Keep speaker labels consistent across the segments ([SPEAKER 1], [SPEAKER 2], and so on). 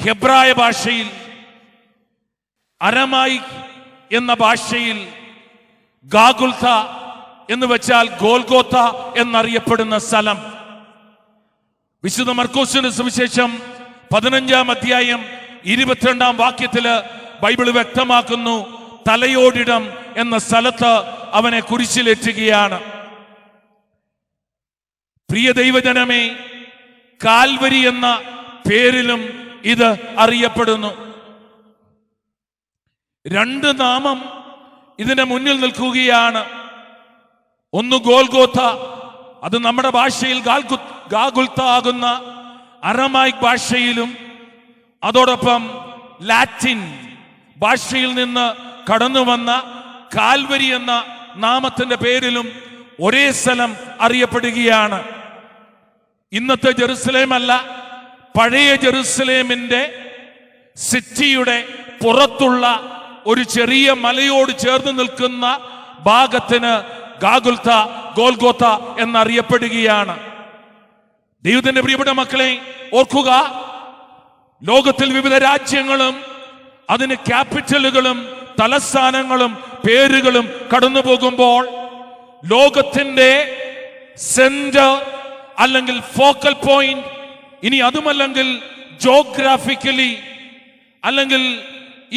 [SPEAKER 1] ഹെബ്രായ ഭാഷയിൽ, അരമായിക് എന്ന ഭാഷയിൽ ഗാഗുൽത്ത എന്ന് വെച്ചാൽ ഗോൽഗോത്ത എന്നറിയപ്പെടുന്ന സ്ഥലം. വിശുദ്ധ മർക്കോസിന്റെ സുവിശേഷം 15-ാം അധ്യായം 22-ാം വാക്യത്തില് ബൈബിൾ വ്യക്തമാക്കുന്നു, തലയോടിടം എന്ന സ്ഥലത്ത് അവനെ കുരിശിലേറ്റുകയാണ്. പ്രിയ ദൈവജനമേ, കാൽവരി എന്ന പേരിലും ഇത് അറിയപ്പെടുന്നു. രണ്ട് നാമം ഇതിന്റെ മുന്നിൽ നിൽക്കുകയാണ്. ഒന്ന് ഗോൽഗോത്ത, അത് നമ്മുടെ ഭാഷയിൽ ഗാഗുൽത്ത ആകുന്ന അരമായിക് ഭാഷയിലും, അതോടൊപ്പം ലാറ്റിൻ ഭാഷയിൽ നിന്ന് കടന്നു വന്ന കാൽവരി എന്ന നാമത്തിന്റെ പേരിലും ഒരേ സ്ഥലം അറിയപ്പെടുകയാണ്. ഇന്നത്തെ ജെറുസലേം അല്ല, പഴയ ജെറുസലേമിന്റെ സിറ്റിയുടെ പുറത്തുള്ള ഒരു ചെറിയ മലയോട് ചേർന്ന് നിൽക്കുന്ന ഭാഗത്തിന് ഗാഗുൽത്ത, ഗോൽഗോത്ത എന്നറിയപ്പെടുകയാണ്. ദൈവത്തിന്റെ പ്രിയപ്പെട്ട മക്കളെ, ഓർക്കുക, ലോകത്തിൽ വിവിധ രാജ്യങ്ങളും അതിന് ക്യാപിറ്റലുകളും തലസ്ഥാനങ്ങളും പേരുകളും കടന്നു പോകുമ്പോൾ ലോകത്തിന്റെ സെന്റർ അല്ലെങ്കിൽ ഫോക്കൽ പോയിന്റ്, ഇനി അതുമല്ലെങ്കിൽ ജോഗ്രാഫിക്കലി അല്ലെങ്കിൽ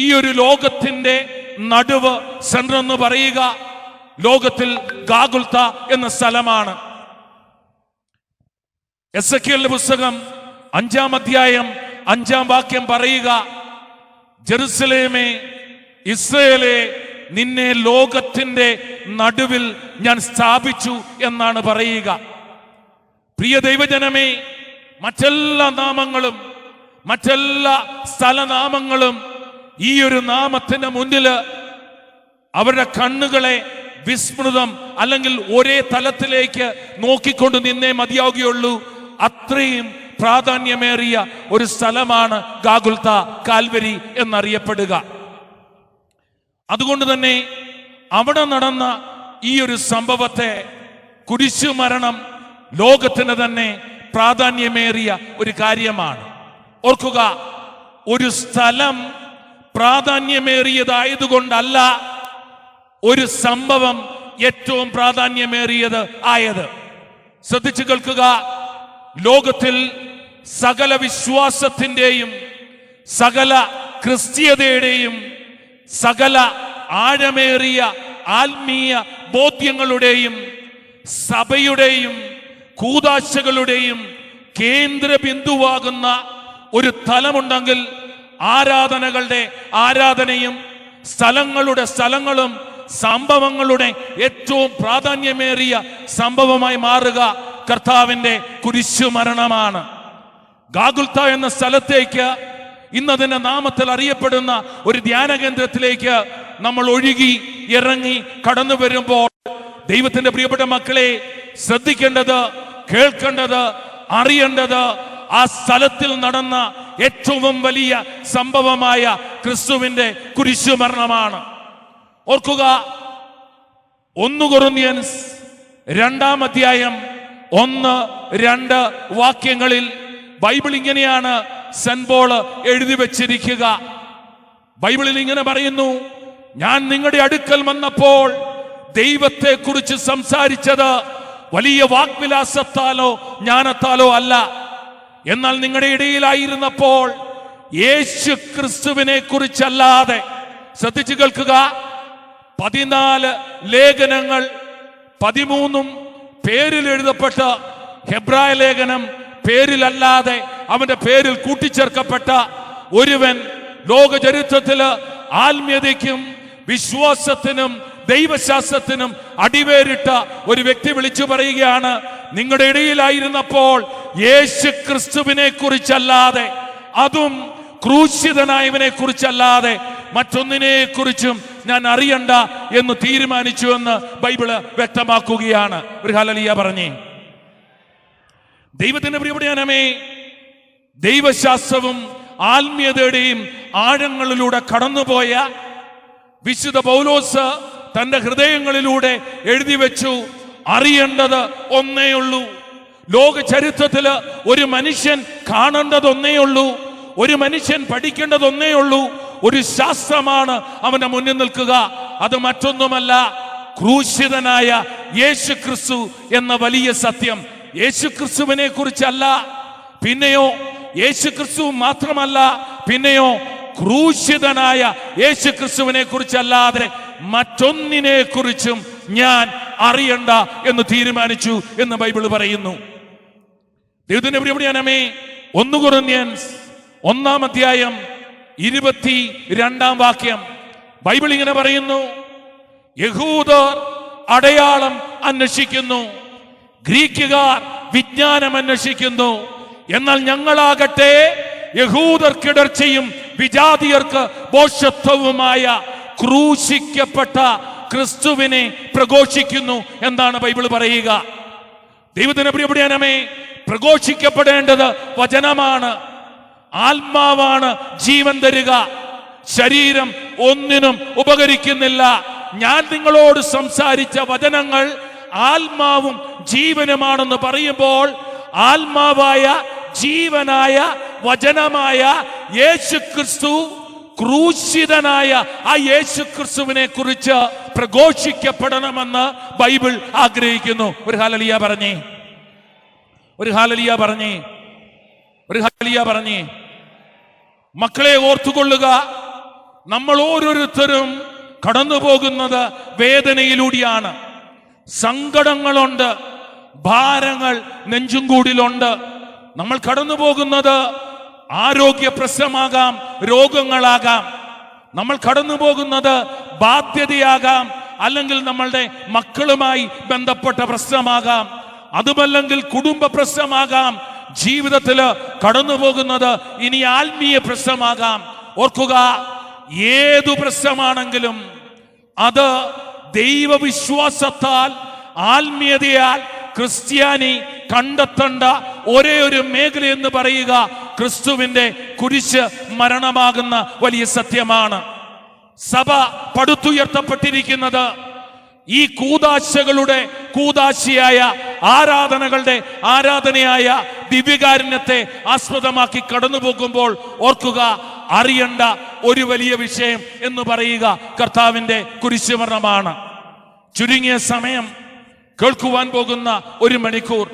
[SPEAKER 1] ഈ ഒരു ലോകത്തിന്റെ നടുവ് സെന്റർ എന്ന് പറയുക ലോകത്തിൽ ഗാഗുൽത്ത എന്ന സ്ഥലമാണ്. എസെക്കിയേലിന്റെ പുസ്തകം 5-ാം അധ്യായം 5-ാം വാക്യം പറയുക, ജെറുസലേമേ, ഇസ്രായേലേ, നിന്നെ ലോകത്തിന്റെ നടുവിൽ ഞാൻ സ്ഥാപിച്ചു എന്നാണ് പറയുക. പ്രിയ ദൈവജനമേ, മറ്റെല്ലാ നാമങ്ങളും മറ്റെല്ലാ സ്ഥലനാമങ്ങളും ഈ ഒരു നാമത്തിന്റെ മുന്നില് അവരുടെ കണ്ണുകളെ വിസ്മൃതം അല്ലെങ്കിൽ ഒരേ തലത്തിലേക്ക് നോക്കിക്കൊണ്ട് നിന്നേ മതിയാവുകയുള്ളൂ. അത്രയും പ്രാധാന്യമേറിയ ഒരു സ്ഥലമാണ് ഗാഗുൽത്ത, കാൽവരി എന്നറിയപ്പെടുക. അതുകൊണ്ട് തന്നെ അവിടെ നടന്ന ഈ ഒരു സംഭവത്തെ, കുരിശുമരണം, ലോകത്തിന് തന്നെ പ്രാധാന്യമേറിയ ഒരു കാര്യമാണ്. ഓർക്കുക, ഒരു സ്ഥലം പ്രാധാന്യമേറിയതായതുകൊണ്ടല്ല ഒരു സംഭവം ഏറ്റവും പ്രാധാന്യമേറിയത് ആയത്. ശ്രദ്ധിച്ചു കേൾക്കുക, ലോകത്തിൽ സകല വിശ്വാസത്തിന്റെയും സകല ക്രിസ്തീയതയുടെയും സകല ആഴമേറിയ ആത്മീയ ബോധ്യങ്ങളുടെയും സഭയുടെയും കൂദാശകളുടെയും കേന്ദ്ര ബിന്ദുവാകുന്ന ഒരു തലമുണ്ടെങ്കിൽ ആരാധനകളുടെ ആരാധനയും സ്ഥലങ്ങളും സംഭവങ്ങളുടെ ഏറ്റവും പ്രാധാന്യമേറിയ സംഭവമായി മാറുക കർത്താവിന്റെ കുരിശുമരണമാണ്. ഗാഗുൽത്ത എന്ന സ്ഥലത്തേക്ക്, ഇന്നതിന്റെ നാമത്തിൽ അറിയപ്പെടുന്ന ഒരു ധ്യാന കേന്ദ്രത്തിലേക്ക് നമ്മൾ ഒഴുകി ഇറങ്ങി കടന്നു വരുമ്പോൾ ദൈവത്തിന്റെ പ്രിയപ്പെട്ട മക്കളെ, ശ്രദ്ധിക്കേണ്ടത്, കേൾക്കേണ്ടത്, അറിയേണ്ടത് ആ സ്ഥലത്തിൽ നടന്ന ഏറ്റവും വലിയ സംഭവമായ ക്രിസ്തുവിന്റെ കുരിശുമരണമാണ്. ഓർക്കുക, 1 കൊരിന്ത്യൻസ് 2-ാം അധ്യായം 1-2 വാക്യങ്ങളിൽ ബൈബിൾ ഇങ്ങനെയാണ് സെന്റ് പോൾ എഴുതി വെച്ചിരിക്കുക. ബൈബിളിൽ ഇങ്ങനെ പറയുന്നു, ഞാൻ നിങ്ങളുടെ അടുക്കൽ വന്നപ്പോൾ ദൈവത്തെ കുറിച്ച് സംസാരിച്ചത് വലിയ വാഗ്വിലാസത്താലോ ജ്ഞാനത്താലോ അല്ല, എന്നാൽ നിങ്ങളുടെ ഇടയിലായിരുന്നപ്പോൾ യേശു ക്രിസ്തുവിനെ കുറിച്ചല്ലാതെ, ശ്രദ്ധിച്ചു കേൾക്കുക, 14 ലേഖനങ്ങൾ 13 പേരിൽ എഴുതപ്പെട്ട ഹെബ്രായ ലേഖനം പേരിലല്ലാതെ അവന്റെ പേരിൽ കൂട്ടിച്ചേർക്കപ്പെട്ട ഒരുവൻ ലോക ചരിത്രത്തില് ആത്മീയതയ്ക്കും വിശ്വാസത്തിനും ദൈവശാസ്ത്രത്തിനും അടിവേരിട്ട ഒരു വ്യക്തി വിളിച്ചു പറയുകയാണ്, നിങ്ങളുടെ ഇടയിലായിരുന്നപ്പോൾ യേശു ക്രിസ്തുവിനെ കുറിച്ചല്ലാതെ, അതും ക്രൂശിതനായവനെ കുറിച്ചല്ലാതെ മറ്റൊന്നിനെ കുറിച്ചും ഞാൻ അറിയണ്ട എന്ന് തീരുമാനിച്ചു എന്ന് ബൈബിള് വ്യക്തമാക്കുകയാണ്. ഒരു ഹല്ലേലൂയ പറഞ്ഞേ. ദൈവത്തിന്റെ പ്രിയപ്പെട്ടവനേ, ദൈവശാസ്ത്രവും ആത്മീയതയുടെയും ആഴങ്ങളിലൂടെ കടന്നുപോയ വിശുദ്ധ പൗലോസ് തന്റെ ഹൃദയങ്ങളിലൂടെ എഴുതി വെച്ചു, അറിയേണ്ടത് ഒന്നേയുള്ളൂ. ലോക ചരിത്രത്തില് ഒരു മനുഷ്യൻ കാണേണ്ടത് ഒന്നേയുള്ളൂ. ഒരു മനുഷ്യൻ പഠിക്കേണ്ടതൊന്നേ ഉള്ളൂ, ഒരു ശാസ്ത്രമാണ് അവന്റെ മുന്നിൽ നിൽക്കുക. അത് മറ്റൊന്നുമല്ല, ക്രൂശിതനായ യേശു ക്രിസ്തു എന്ന വലിയ സത്യം. യേശു ക്രിസ്തുവിനെ കുറിച്ചല്ല, പിന്നെയോ യേശു ക്രിസ്തു മാത്രമല്ല, പിന്നെയോ ക്രൂശിതനായ യേശു ക്രിസ്തുവിനെ കുറിച്ചല്ലാതെ മറ്റൊന്നിനെ കുറിച്ചും ഞാൻ അറിയണ്ട എന്ന് തീരുമാനിച്ചു എന്ന് ബൈബിൾ പറയുന്നു. ദൈവത്തിന്റെ പ്രിയപ്പെട്ടവരേ, 1 കൊരിന്ത്യൻസ് 1-ാം അധ്യായം 22-ാം വാക്യം ബൈബിൾ ഇങ്ങനെ പറയുന്നു: യഹൂദർ അടയാളം അന്വേഷിക്കുന്നു, ഗ്രീക്കുകാർ വിജ്ഞാനം അന്വേഷിക്കുന്നു, എന്നാൽ ഞങ്ങളാകട്ടെ യഹൂദർക്കിടർച്ചയും വിജാതിയർക്ക് ഭോഷത്വവുമായ ക്രൂശിക്കപ്പെട്ട ക്രിസ്തുവിനെ പ്രഘോഷിക്കുന്നു എന്നാണ് ബൈബിൾ പറയുക. ദൈവത്തിന്റെ പ്രിയപ്പെട്ടവരേ, പ്രഘോഷിക്കപ്പെടേണ്ടത് വചനമാണ്. ആത്മാവാണ് ജീവൻ തരിക, ശരീരം ഒന്നിനും ഉപകരിക്കുന്നില്ല. ഞാൻ നിങ്ങളോട് സംസാരിച്ച വചനങ്ങൾ ആത്മാവും ജീവനുമാണെന്ന് പറയുമ്പോൾ, ആത്മാവായ ജീവനായ വചനമായ യേശുക്രിസ്തു, ക്രൂശിതനായ ആ യേശുക്രിസ്തുവിനെ കുറിച്ച് പ്രഘോഷിക്കപ്പെടണമെന്ന് ബൈബിൾ ആഗ്രഹിക്കുന്നു. ഒരു ഹല്ലേലൂയ പറഞ്ഞേ, ഒരു ഹല്ലേലൂയ പറഞ്ഞേ, ഒരു ഹല്ലേലൂയ പറഞ്ഞേ. മക്കളെ ഓർത്തുകൊള്ളുക, നമ്മൾ ഓരോരുത്തരും കടന്നു പോകുന്നത് വേദനയിലൂടെയാണ്. സങ്കടങ്ങളുണ്ട്, ഭാരങ്ങൾ നെഞ്ചും കൂടിലുണ്ട്. നമ്മൾ കടന്നു പോകുന്നത് ആരോഗ്യ പ്രശ്നമാകാം, രോഗങ്ങളാകാം. നമ്മൾ കടന്നു പോകുന്നത് ബാധ്യതയാകാം, അല്ലെങ്കിൽ നമ്മളുടെ മക്കളുമായി ബന്ധപ്പെട്ട പ്രശ്നമാകാം, അതുമല്ലെങ്കിൽ കുടുംബ പ്രശ്നമാകാം. ജീവിതത്തിൽ കടന്നു പോകുന്നത് ഇനി ആത്മീയ പ്രശ്നമാകാം. ഓർക്കുക, ഏതു പ്രശ്നമാണെങ്കിലും അത് ദൈവവിശ്വാസത്താൽ, ആത്മീയതയാൽ ക്രിസ്ത്യാനി കണ്ടെത്തേണ്ട ഒരേ ഒരു മേഖല എന്ന് പറയുക ക്രിസ്തുവിന്റെ കുരിശ് മരണമാകുന്ന വലിയ സത്യമാണ്. സഭ പടുത്തുയർത്തപ്പെട്ടിരിക്കുന്നത് ഈ കൂദാശകളുടെ കൂദാശിയായ ആരാധനകളുടെ ആരാധനയായ ദിവ്യകാരുണ്യത്തെ ആസ്പദമാക്കി കടന്നു പോകുമ്പോൾ ഓർക്കുക, അറിയേണ്ട ഒരു വലിയ വിഷയം എന്ന് പറയുക കർത്താവിന്റെ കുരിശുമരണമാണ്. ചുരുങ്ങിയ സമയം കേൾക്കുവാൻ പോകുന്ന 1 മണിക്കൂർ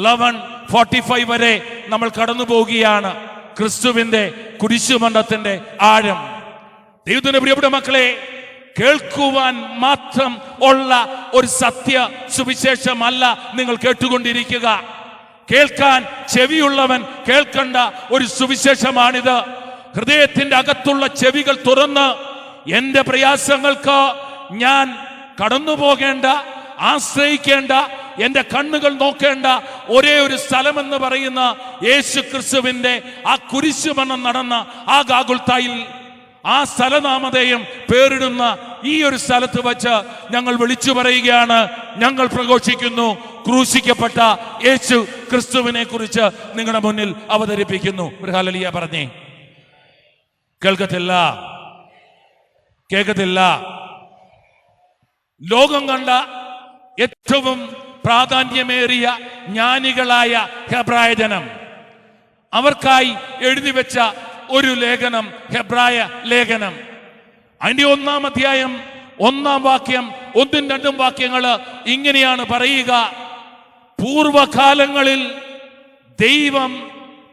[SPEAKER 1] 11:45 വരെ നമ്മൾ കടന്നു പോവുകയാണ്. ക്രിസ്തുവിന്റെ കുരിശുമരണത്തിന്റെ ആഴം. ദൈവത്തിന്റെ പ്രിയപ്പെട്ട മക്കളെ, കേൾക്കുവാൻ മാത്രം ഉള്ള ഒരു സത്യ സുവിശേഷമല്ല നിങ്ങൾ കേട്ടുകൊണ്ടിരിക്കുക. കേൾക്കാൻ ചെവിയുള്ളവൻ കേൾക്കേണ്ട ഒരു സുവിശേഷമാണിത്. ഹൃദയത്തിന്റെ അകത്തുള്ള ചെവികൾ തുറന്ന് എന്റെ പ്രയാസങ്ങൾക്ക് ഞാൻ കടന്നു പോകേണ്ട, ആശ്രയിക്കേണ്ട, എന്റെ കണ്ണുകൾ നോക്കേണ്ട ഒരേ ഒരു സ്ഥലമെന്ന് പറയുന്ന യേശു ക്രിസ്തുവിന്റെ ആ കുരിശുമരണം നടന്ന ആ ഗാഗുൽത്തായിൽ, ആ സ്ഥലനാമധേയം പേരിടുന്ന ഈ ഒരു സ്ഥലത്ത് വച്ച് ഞങ്ങൾ വിളിച്ചു പറയുകയാണ്, ഞങ്ങൾ പ്രഘോഷിക്കുന്നു, ക്രൂശിക്കപ്പെട്ട യേശു ക്രിസ്തുവിനെ കുറിച്ച് നിങ്ങളുടെ മുന്നിൽ അവതരിപ്പിക്കുന്നു. ഒരു ഹല്ലേലൂയ പറഞ്ഞേ. കേൾക്കത്തില്ല, കേൾക്കത്തില്ല. ലോകം കണ്ട ഏറ്റവും പ്രാധാന്യമേറിയ ജ്ഞാനികളായ ഹെബ്രായ ജനം, അവർക്കായി എഴുതി വെച്ച ഒരു ലേഖനം, ഹെബ്രായ ലേഖനം. അതിന്റെ 1-ാം അധ്യായം 1-ാം വാക്യം, 1-2 വാക്യങ്ങൾ ഇങ്ങനെയാണ് പറയുക: പൂർവകാലങ്ങളിൽ ദൈവം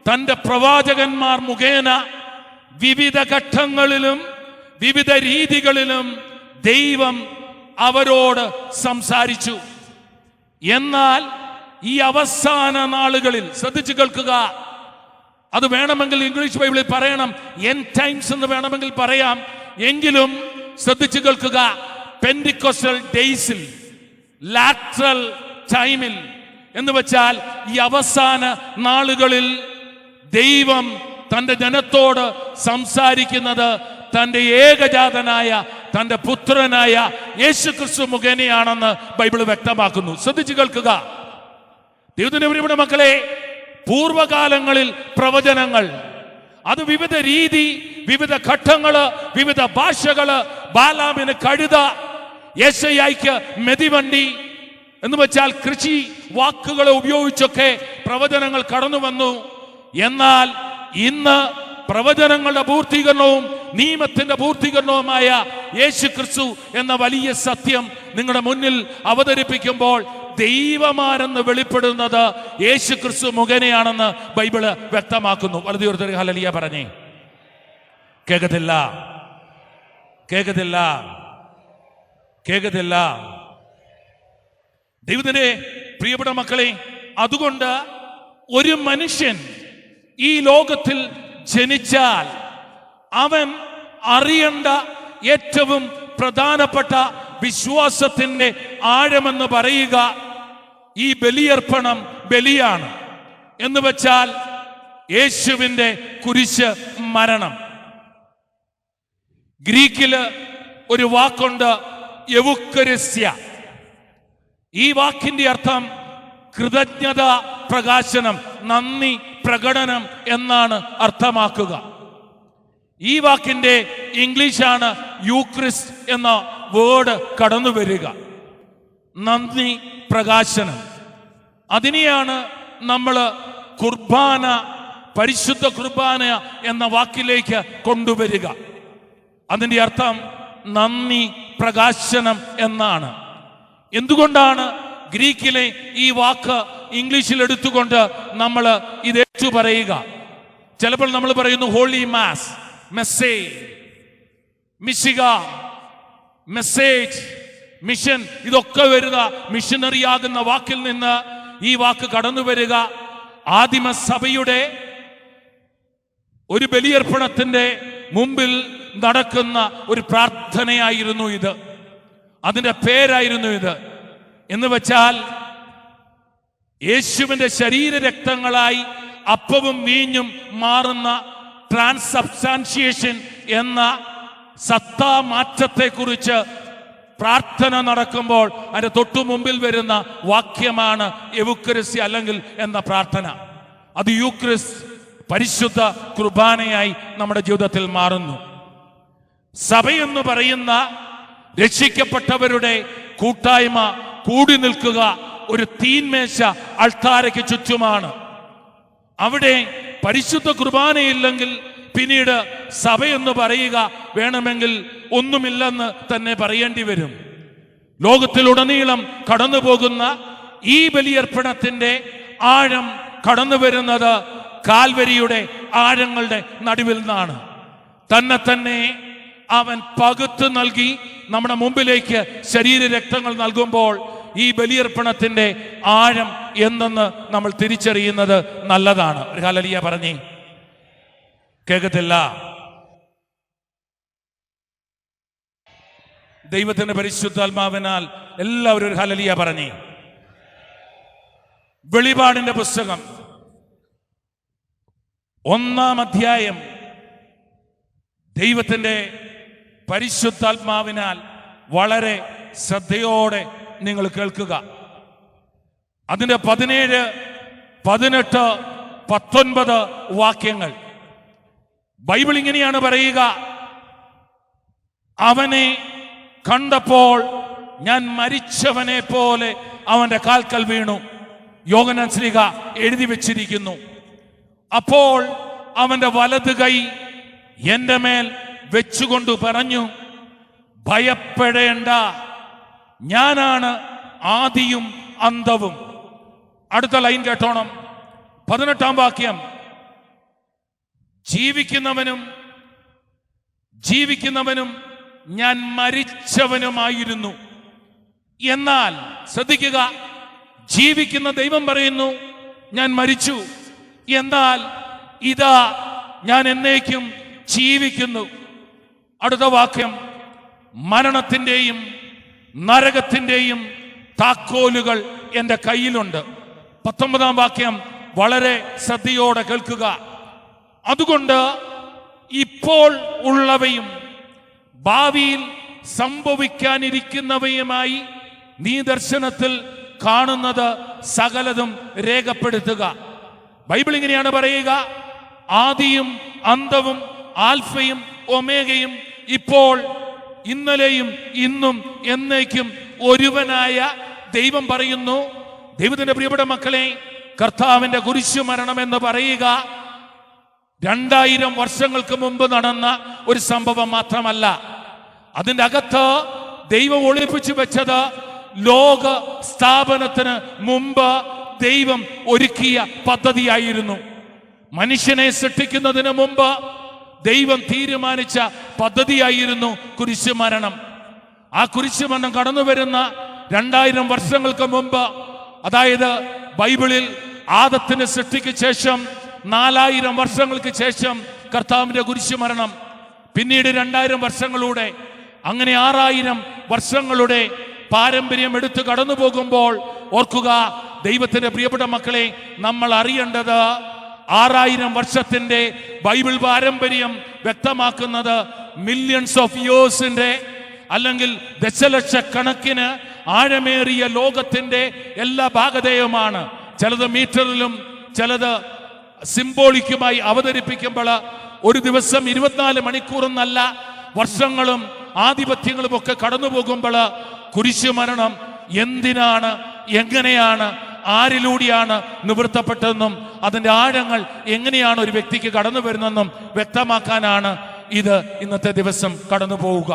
[SPEAKER 1] തന്റെ പ്രവാചകന്മാർ മുഖേന വിവിധ ഘട്ടങ്ങളിലും വിവിധ രീതികളിലും ദൈവം അവരോട് സംസാരിച്ചു. എന്നാൽ ഈ അവസാന നാളുകളിൽ, ശ്രദ്ധിച്ചു കേൾക്കുക, അത് വേണമെങ്കിൽ ഇംഗ്ലീഷ് ബൈബിളിൽ പറയണം എൻഡ് ടൈംസ് എന്ന് വേണമെങ്കിൽ പറയാം, എങ്കിലും ശ്രദ്ധിച്ചു കേൾക്കുക, പെന്റിക്കോസ്റ്റൽ ഡേയ്സിൽ, ലാറ്ററൽ ടൈമിൽ എന്ന് വെച്ചാൽ ഈ അവസാന നാളുകളിൽ ദൈവം തന്റെ ജനത്തോട് സംസാരിക്കുന്നത് തന്റെ ഏകജാതനായ തന്റെ പുത്രനായ യേശുക്രിസ്തു മുഖേനയാണെന്ന് ബൈബിൾ വ്യക്തമാക്കുന്നു. ശ്രദ്ധിച്ചു കേൾക്കുക ദൈവത്തിന്റെ പ്രിയപ്പെട്ട മക്കളെ, പൂർവകാലങ്ങളിൽ പ്രവചനങ്ങൾ, അത് വിവിധ രീതി, വിവിധ ഘട്ടങ്ങള്, വിവിധ ഭാഷകള്, ബാലാമിന് കഴുത, യേശയ്യായ്ക്ക് മെതിവണ്ടി എന്ന് വെച്ചാൽ കൃഷി വാക്കുകളെ ഉപയോഗിച്ചൊക്കെ പ്രവചനങ്ങൾ കടന്നു വന്നു. എന്നാൽ ഇന്ന് പ്രവചനങ്ങളുടെ പൂർത്തീകരണവും നിയമത്തിന്റെ പൂർത്തീകരണവുമായ യേശു ക്രിസ്തു എന്ന വലിയ സത്യം നിങ്ങളുടെ മുന്നിൽ അവതരിപ്പിക്കുമ്പോൾ ദൈവമാരെന്ന് വെളിപ്പെടുന്നത് യേശു ക്രിസ്തു മുഖേനയാണെന്ന് ബൈബിള് വ്യക്തമാക്കുന്നു. വളരെ ഹല്ലേലൂയ പറഞ്ഞേ. കേൾക്കത്തില്ല, കേൾക്കത്തില്ല, കേൾക്കത്തില്ല. ദൈവത്തിന്റെ പ്രിയപ്പെട്ട മക്കളെ, അതുകൊണ്ട് ഒരു മനുഷ്യൻ ഈ ലോകത്തിൽ ജനിച്ചാൽ അവൻ അറിയേണ്ട ഏറ്റവും പ്രധാനപ്പെട്ട വിശ്വാസത്തിന്റെ ആഴമെന്ന് പറയുക ഈ ബലിയർപ്പണം ബലിയാണ്. എന്ന് വെച്ചാൽ യേശുവിന്റെ കുരിശ് മരണം. ഗ്രീക്കില് ഒരു വാക്കുണ്ട്, എവുക്കരിസ്യ. ഈ വാക്കിന്റെ അർത്ഥം കൃതജ്ഞത പ്രകാശനം, നന്ദി പ്രകടനം എന്നാണ് അർത്ഥമാക്കുക. ഈ വാക്കിന്റെ ഇംഗ്ലീഷാണ് യൂക്രിസ്റ്റ് എന്ന വേർഡ് കടന്നു വരിക. നന്ദി പ്രകാശനം. അതിനെയാണ് നമ്മൾ കുർബാന, പരിശുദ്ധ കുർബാന എന്ന വാക്കിലേക്ക് കൊണ്ടുവരിക. അതിന്റെ അർത്ഥം നന്ദി പ്രകാശനം എന്നാണ്. എന്തുകൊണ്ടാണ് ഗ്രീക്കിലെ ഈ വാക്ക് ഇംഗ്ലീഷിൽ എടുത്തുകൊണ്ട് നമ്മൾ ഇത് ഏറ്റു പറയുക? ചിലപ്പോൾ നമ്മൾ പറയുന്നു ഹോളി മാസ്, മെസ്സേജ്, മിശിക, മെസ്സേജ്, മിഷൻ. ഇതൊക്കെ വരുന്ന മിഷനറി ആകുന്ന വാക്കിൽ നിന്ന് ഈ വാക്ക് കടന്നു വരിക. ആദിമ സഭയുടെ ഒരു ബലിയർപ്പണത്തിന്റെ മുമ്പിൽ നടക്കുന്ന ഒരു പ്രാർത്ഥനയായിരുന്നു ഇത്. അതിന്റെ പേരായിരുന്നു ഇത്. എന്ന് വെച്ചാൽ യേശുവിന്റെ ശരീരരക്തങ്ങളായി അപ്പവും വീഞ്ഞും മാറുന്ന ട്രാൻസബ്സ്റ്റാൻഷിയേഷൻ എന്ന സത്താ മാറ്റത്തെ കുറിച്ച് പ്രാർത്ഥന നടക്കുമ്പോൾ അതിന്റെ തൊട്ടു മുമ്പിൽ വരുന്ന വാക്യമാണ് എവുക്കരിസ്യ അല്ലെങ്കിൽ എന്ന പ്രാർത്ഥന. അത് യൂക്രിസ്റ്റ്, പരിശുദ്ധ കുർബാനയായി നമ്മുടെ ജീവിതത്തിൽ മാറുന്നു. സഭയെന്ന് പറയുന്ന രക്ഷിക്കപ്പെട്ടവരുടെ കൂട്ടായ്മ കൂടി നിൽക്കുക ഒരു തീന്മേശ അൾത്താരയ്ക്ക് ചുറ്റുമാണ്. അവിടെ പരിശുദ്ധ കുർബാനയില്ലെങ്കിൽ പിന്നീട് സഭയെന്ന് പറയുക വേണമെങ്കിൽ ഒന്നുമില്ലെന്ന് തന്നെ പറയേണ്ടി വരും. ലോകത്തിലുടനീളം കടന്നു പോകുന്ന ഈ ബലിയർപ്പണത്തിന്റെ ആഴം കടന്നു വരുന്നത് കാൽവരിയുടെ ആഴങ്ങളുടെ നടുവിൽ നിന്നാണ്. തന്നെ അവൻ പകുത്തു നൽകി നമ്മുടെ മുമ്പിലേക്ക് ശരീരരക്തങ്ങൾ നൽകുമ്പോൾ ഈ ബലിയർപ്പണത്തിന്റെ ആഴം എന്തെന്ന് നമ്മൾ തിരിച്ചറിയുന്നത് നല്ലതാണ്. ഒരു ഹല്ലേലൂയ പറഞ്ഞേ. കേൾക്കത്തില്ല. ദൈവത്തിന്റെ പരിശുദ്ധാത്മാവിനാൽ എല്ലാവരും ഒരു ഹല്ലേലൂയ പറഞ്ഞേ. വെളിപാടിന്റെ പുസ്തകം 1-ാം അധ്യായം ദൈവത്തിന്റെ പരിശുദ്ധാത്മാവിനാൽ വളരെ ശ്രദ്ധയോടെ നിങ്ങൾ കേൾക്കുക. അതിന്റെ 17, 18, 19 വാക്യങ്ങൾ ബൈബിൾ ഇങ്ങനെയാണ് പറയുക. അവനെ കണ്ടപ്പോൾ ഞാൻ മരിച്ചവനെ പോലെ അവന്റെ കാൽക്കൽ വീണു. യോഹന്നാൻ ശ്ലീഹ എഴുതി വെച്ചിരിക്കുന്നു. അപ്പോൾ അവന്റെ വലത് കൈ എന്റെ മേൽ വെച്ചുകൊണ്ട് പറഞ്ഞു, ഭയപ്പെടേണ്ട, ഞാനാണ് ആദിയും അന്തവും. അടുത്ത ലൈൻ കേട്ടോണം. 18-ാം വാക്യം, ജീവിക്കുന്നവനും ഞാൻ മരിച്ചവനുമായിരുന്നു. എന്നാൽ ശ്രദ്ധിക്കുക, ജീവിക്കുന്ന ദൈവം പറയുന്നു ഞാൻ മരിച്ചു, എന്നാൽ ഇതാ ഞാൻ എന്നേക്കും ജീവിക്കുന്നു. അടുത്ത വാക്യം, മരണത്തിന്റെയും നരകത്തിന്റെയും താക്കോലുകൾ എൻ്റെ കയ്യിലുണ്ട്. 19-ാം വാക്യം വളരെ ശ്രദ്ധയോടെ കേൾക്കുക. അതുകൊണ്ട് ഇപ്പോൾ ഉള്ളവയും ഭാവിയിൽ സംഭവിക്കാനിരിക്കുന്നവയുമായി നീ ദർശനത്തിൽ കാണുന്നത് സകലതും രേഖപ്പെടുത്തുക. ബൈബിൾ ഇങ്ങനെയാണ് പറയുക, ആദിയും അന്തവും ആൽഫയും ഒമേഗയും, ഇപ്പോൾ ഇന്നലെയും ഇന്നും എന്നേക്കും ഒരുവനായ ദൈവം പറയുന്നു. ദൈവത്തിന്റെ പ്രിയപ്പെട്ട മക്കളെ, കർത്താവിന്റെ കുരിശു മരണം എന്ന് പറയുക 2000 വർഷങ്ങൾക്ക് മുമ്പ് നടന്ന ഒരു സംഭവം മാത്രമല്ല. അതിൻ്റെ അകത്ത് ദൈവം ഒളിപ്പിച്ചു വെച്ചത് ലോക സ്ഥാപനത്തിന് മുമ്പ് ദൈവം ഒരുക്കിയ പദ്ധതിയായിരുന്നു. മനുഷ്യനെ സൃഷ്ടിക്കുന്നതിന് മുമ്പ് ദൈവം തീരുമാനിച്ച പദ്ധതിയായിരുന്നു കുരിശുമരണം. ആ കുരിശുമരണം കടന്നു വരുന്ന 2000 വർഷങ്ങൾക്ക് മുമ്പ്, അതായത് ബൈബിളിൽ ആദത്തിന് സൃഷ്ടിക്ക് ശേഷം 4000 വർഷങ്ങൾക്ക് ശേഷം കർത്താവിന്റെ കുരിശുമരണം, പിന്നീട് 2000 വർഷങ്ങളുടെ, അങ്ങനെ 6000 വർഷങ്ങളുടെ പാരമ്പര്യം എടുത്തു കടന്നു പോകുമ്പോൾ ഓർക്കുക, ദൈവത്തിന്റെ പ്രിയപ്പെട്ട മക്കളെ, നമ്മൾ അറിയേണ്ടത് 6000 വർഷത്തിന്റെ ബൈബിൾ പാരമ്പര്യം വ്യക്തമാക്കുന്നത് മില്യൺസ് ഓഫ് ഇയേഴ്സിന്റെ, അല്ലെങ്കിൽ ദശലക്ഷക്കണക്കിന് ആഴമേറിയ ലോകത്തിന്റെ എല്ലാ ഭാഗതയുമാണ്. ചിലത് മീറ്ററിലും ചിലത് സിംബോളിക്കുമായി അവതരിപ്പിക്കുമ്പോൾ ഒരു ദിവസം 24 മണിക്കൂറെന്നല്ല, വർഷങ്ങളും ആധിപത്യങ്ങളും ഒക്കെ കടന്നു പോകുമ്പോൾ കുരിശുമരണം എന്തിനാണ്, എങ്ങനെയാണ്, ആരിലൂടെയാണ് നിവൃത്തപ്പെട്ടതെന്നും അതിൻ്റെ ആഴങ്ങൾ എങ്ങനെയാണ് ഒരു വ്യക്തിക്ക് കടന്നു വരുന്നതെന്നും വ്യക്തമാക്കാനാണ് ഇത് ഇന്നത്തെ ദിവസം കടന്നു പോവുക.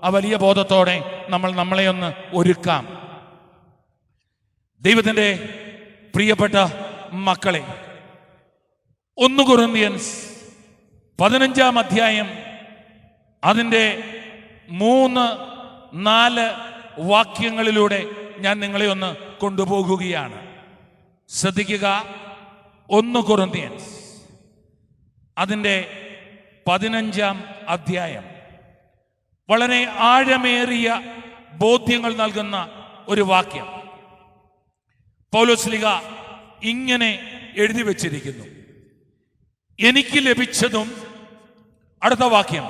[SPEAKER 1] ആ വലിയ ബോധത്തോടെ നമ്മൾ നമ്മളെ ഒന്ന് ഒരുക്കാം. ദൈവത്തിൻ്റെ പ്രിയപ്പെട്ട മക്കളെ, 1 കൊരിന്ത്യൻസ് 15-ാം അധ്യായം അതിൻ്റെ 3-4 വാക്യങ്ങളിലൂടെ ഞാൻ നിങ്ങളെ ഒന്ന് കൊണ്ടുപോകുകയാണ്. ശ്രദ്ധിക്കുക. 1 കൊരിന്ത്യൻസ് അതിൻ്റെ 15-ാം അധ്യായം വളരെ ആഴമേറിയ ബോധ്യങ്ങൾ നൽകുന്ന ഒരു വാക്യം. പൗലോസ്ലീഹ ഇങ്ങനെ എഴുതി വച്ചിരിക്കുന്നു: എനിക്ക് ലഭിച്ചതും, അടുത്ത വാക്യം,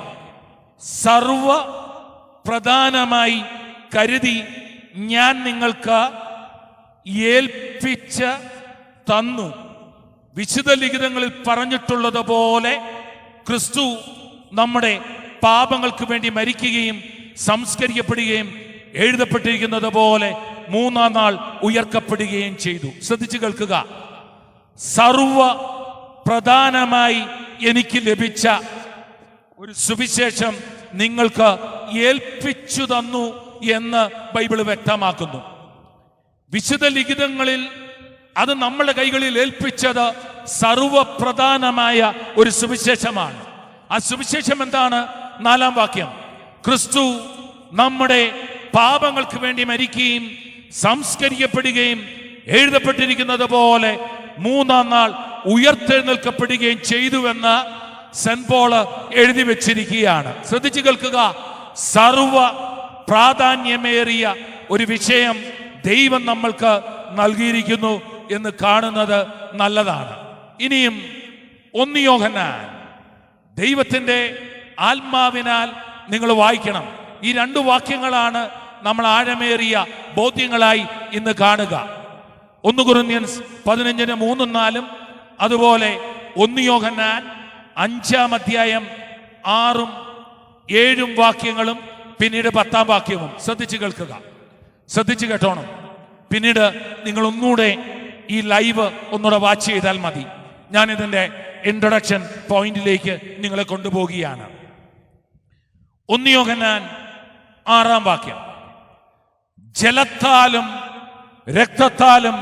[SPEAKER 1] സർവ പ്രധാനമായി കരുതി ഞാൻ നിങ്ങൾക്ക് ഏൽപ്പിച്ച് തന്നു. വിശുദ്ധ ലിഖിതങ്ങളിൽ പറഞ്ഞിട്ടുള്ളതുപോലെ ക്രിസ്തു നമ്മുടെ പാപങ്ങൾക്ക് വേണ്ടി മരിക്കുകയും സംസ്കരിക്കപ്പെടുകയും എഴുതപ്പെട്ടിരിക്കുന്നത് പോലെ 3-ാം നാൾ ഉയർക്കപ്പെടുകയും ചെയ്തു. ശ്രദ്ധിച്ചു കേൾക്കുക. സർവ പ്രധാനമായി എനിക്ക് ലഭിച്ച ഒരു സുവിശേഷം നിങ്ങൾക്ക് ഏൽപ്പിച്ചു തന്നു എന്ന് ബൈബിൾ വ്യക്തമാക്കുന്നു. വിശുദ്ധ ലിഖിതങ്ങളിൽ അത് നമ്മുടെ കൈകളിൽ ഏൽപ്പിച്ചത് സർവപ്രധാനമായ ഒരു സുവിശേഷമാണ്. ആ സുവിശേഷം എന്താണ്? 4-ാം വാക്യം, ക്രിസ്തു നമ്മുടെ പാപങ്ങൾക്ക് വേണ്ടി മരിക്കുകയും സംസ്കരിക്കപ്പെടുകയും എഴുതപ്പെട്ടിരിക്കുന്നത് പോലെ 3-ാം നാൾ ഉയർത്തെഴുന്നേൽക്കപ്പെടുകയും ചെയ്തുവെന്ന് സെന്റ് പോള് എഴുതി വെച്ചിരിക്കുകയാണ്. ശ്രദ്ധിച്ചു കേൾക്കുക. സർവ പ്രാധാന്യമേറിയ ഒരു വിഷയം ദൈവം നമ്മൾക്ക് നൽകിയിരിക്കുന്നു എന്ന് കാണുന്നത് നല്ലതാണ്. ഇനിയും 1 യോഹന്നാൻ, ദൈവത്തിന്റെ ആത്മാവിനാൽ നിങ്ങൾ വായിക്കണം. ഈ 2 വാക്യങ്ങളാണ് നമ്മൾ ആഴമേറിയ ബോധ്യങ്ങളായി ഇന്ന് കാണുക. 1 കൊരിന്ത്യൻസ് 15-3-4, അതുപോലെ 1 യോഹന്നാൻ 5-ാം അധ്യായം 6-7 വാക്യങ്ങളും പിന്നീട് 10-ാം വാക്യവും. ശ്രദ്ധിച്ചു കേൾക്കുക, ശ്രദ്ധിച്ചു കേട്ടോണം. പിന്നീട് നിങ്ങൾ ഒന്നുകൂടെ ഈ ലൈവ് ഒന്നുകൂടെ വാച്ച് ചെയ്താൽ മതി. ഞാൻ ഇതിൻ്റെ ഇൻട്രൊഡക്ഷൻ പോയിന്റിലേക്ക് നിങ്ങളെ കൊണ്ടുപോകുകയാണ്. 1 യോഹന്നാൻ 6-ാം വാക്യം, ജലത്താലും രക്തത്താലും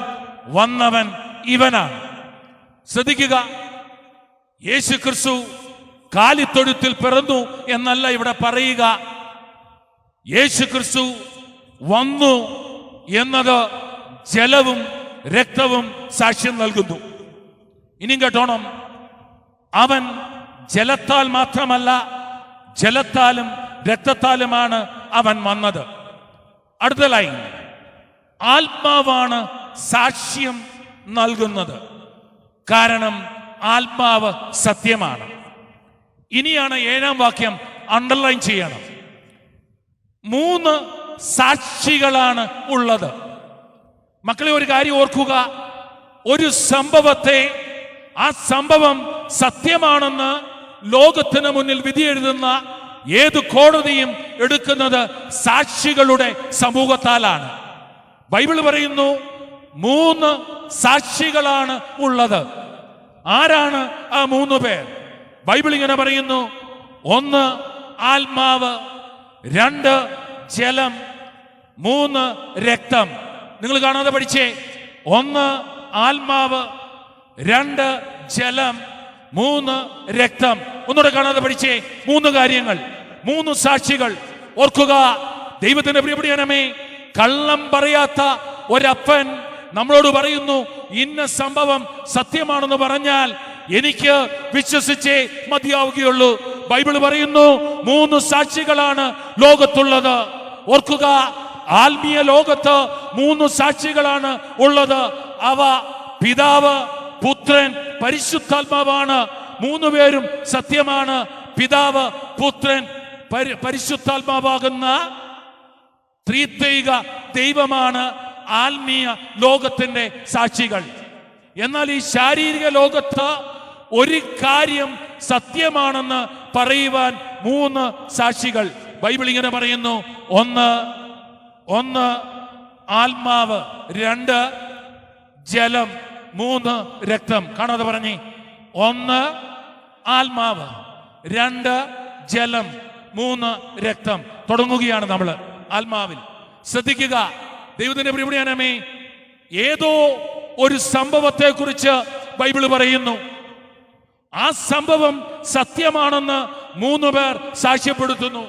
[SPEAKER 1] വന്നവൻ ഇവനാണ്. ശ്രദ്ധിക്കുക. യേശു ക്രിസ്തു കാലിത്തൊഴുത്തിൽ പിറന്നു എന്നല്ല ഇവിടെ പറയുക. യേശു ക്രിസ്തു വന്നു എന്നത് ജലവും രക്തവും സാക്ഷ്യം നൽകുന്നു. ഇനിയും കേട്ടോണം, അവൻ ജലത്താൽ മാത്രമല്ല, ജലത്താലും രക്തത്താലുമാണ് അവൻ വന്നത്. അടുത്ത ലൈൻ, ആത്മാവാണ് സാക്ഷ്യം നൽകുന്നത്, കാരണം ആത്മാവ് സത്യമാണ്. ഇനിയാണ് 7-ാം വാക്യം അണ്ടർലൈൻ ചെയ്യണം. 3 സാക്ഷികളാണ് ഉള്ളത്. മക്കളെ, ഒരു കാര്യം ഓർക്കുക. ഒരു സംഭവത്തെ, ആ സംഭവം സത്യമാണെന്ന് ലോകത്തിന് മുന്നിൽ വിധി എഴുതുന്ന ഏത് കോടതിയും എടുക്കുന്നത് സാക്ഷികളുടെ സമൂഹത്താലാണ്. ബൈബിൾ പറയുന്നു 3 സാക്ഷികളാണ് ഉള്ളത്. ആരാണ് ആ 3 പേർ? ബൈബിൾ ഇങ്ങനെ പറയുന്നു, 1 ആത്മാവ്, 2 ജലം, 3 രക്തം. നിങ്ങൾ കാണാതെ പഠിച്ചേ. 1 ആത്മാവ്, 2 ജലം, 3 രക്തം. ഒന്നുകൂടെ കാണാതെ പഠിച്ചേ. 3 കാര്യങ്ങൾ, 3 സാക്ഷികൾ. ഓർക്കുക, ദൈവത്തിന്റെ പ്രിയപ്പെട്ടവനേ, കള്ളം പറയാത്ത ഒരപ്പൻ നമ്മളോട് പറയുന്നു, ഇന്ന സംഭവം സത്യമാണെന്ന് പറഞ്ഞാൽ എനിക്ക് വിശ്വസിച്ചേ മതിയാവുകയുള്ളൂ. ബൈബിൾ പറയുന്നു 3 സാക്ഷികളാണ് ലോകത്തുള്ളത്. ഓർക്കുക, ആത്മീയ ലോകത്ത് 3 സാക്ഷികളാണ് ഉള്ളത്. അവ പിതാവ്, പുത്രൻ, പരിശുദ്ധാത്മാവാണ്. 3 പേരും സത്യമാണ്. പിതാവ്, പുത്രൻ, പരിശുദ്ധാത്മാവാകുന്ന ത്രിത്വൈക ദൈവമാണ് ആത്മീയ ലോകത്തിന്റെ സാക്ഷികൾ. എന്നാൽ ഈ ശാരീരിക ലോകത്ത് ഒരു കാര്യം സത്യമാണെന്ന് പറയുവാൻ 3 സാക്ഷികൾ. ബൈബിൾ ഇങ്ങനെ പറയുന്നു, 1 ആത്മാവ്, 2 ജലം, 3 രക്തം. കാണാതെ പറഞ്ഞേ. 1 ആത്മാവ്, 2 ജലം, 3 രക്തം. തുടങ്ങുകയാണ് നമ്മൾ ആത്മാവിൽ. ശ്രദ്ധിക്കുക, ദൈവത്തിന്റെ പ്രിയപ്പെട്ടവനേ, ഏതോ ഒരു സംഭവത്തെ കുറിച്ച് ബൈബിൾ പറയുന്നു. ആ സംഭവം സത്യമാണെന്ന് 3 പേർ സാക്ഷ്യപ്പെടുത്തുന്നു.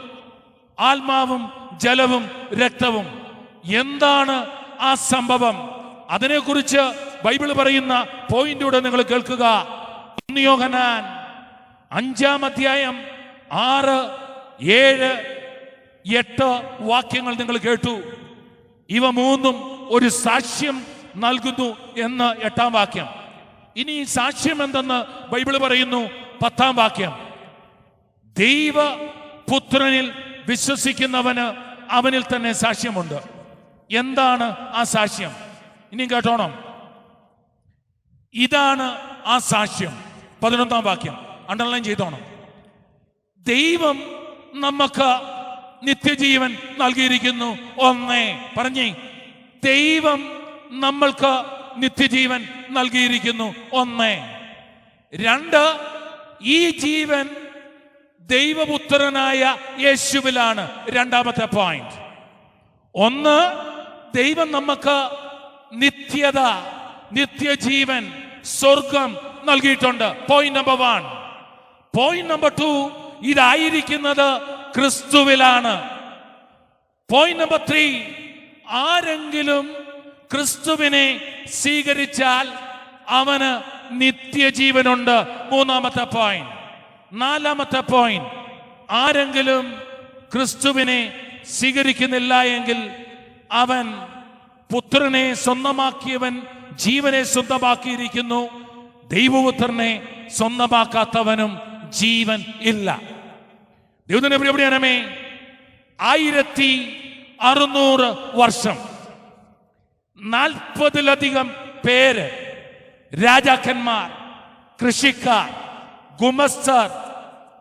[SPEAKER 1] ആത്മാവും ജലവും രക്തവും. എന്താണ് ആ സംഭവം? അതിനെക്കുറിച്ച് ബൈബിൾ പറയുന്ന പോയിന്റൂടെ നിങ്ങൾ കേൾക്കുക. യോഹന്നാൻ 5-ാം അധ്യായം 6, 7, 8 വാക്യങ്ങൾ നിങ്ങൾ കേട്ടു. ഇവ 3 ഒരു സാക്ഷ്യം നൽകുന്നു എന്ന് 8-ാം വാക്യം. ഇനി സാക്ഷ്യം എന്തെന്ന് ബൈബിൾ പറയുന്നു 10-ാം വാക്യം. ദൈവപുത്രനിൽ വിശ്വസിക്കുന്നവന് അവനിൽ തന്നെ സാക്ഷ്യമുണ്ട്. എന്താണ് ആ സാക്ഷ്യം? ഇനി കേട്ടോണം. ഇതാണ് ആ സാക്ഷ്യം. 11-ാം വാക്യം അണ്ടർലൈൻ ചെയ്തോണം. ദൈവം നമുക്ക് നിത്യജീവൻ നൽകിയിരിക്കുന്നു. പറഞ്ഞേ, ദൈവം നമ്മൾക്ക് നിത്യജീവൻ നൽകിയിരിക്കുന്നു. 2, ഈ ജീവൻ ദൈവപുത്രനായ യേശുവിലാണ്. 2-ാമത്തെ പോയിന്റ്. 1, ദൈവം നമുക്ക് നിത്യത, നിത്യജീവൻ, സ്വർഗം നൽകിയിട്ടുണ്ട്. Point number 1. പോയിന്റ് നമ്പർ 2, ഇതായിരിക്കുന്നത് ക്രിസ്തുവിലാണ്. പോയിന്റ് നമ്പർ 3, ആരെങ്കിലും ക്രിസ്തുവിനെ സ്വീകരിച്ചാൽ അവന് നിത്യജീവനുണ്ട്. 3-ാമത്തെ പോയിന്റ്. 4-ാമത്തെ പോയിന്റ്, ആരെങ്കിലും ക്രിസ്തുവിനെ സ്വീകരിക്കുന്നില്ല എങ്കിൽ അവൻ പുത്രനെ സ്വന്തമാക്കിയവൻ ജീവനെ സ്വന്തമാക്കിയിരിക്കുന്നു. ദൈവപുത്രനെ സ്വന്തമാക്കാത്തവനും ജീവൻ ഇല്ല. ദൈവത്തിന്റെ പ്രിയപ്പെട്ടവനേ, 1600 വർഷം 40-ലധികം പേര്, രാജാക്കന്മാർ, കൃഷിക്കാർ, ഗുമസ്തർ,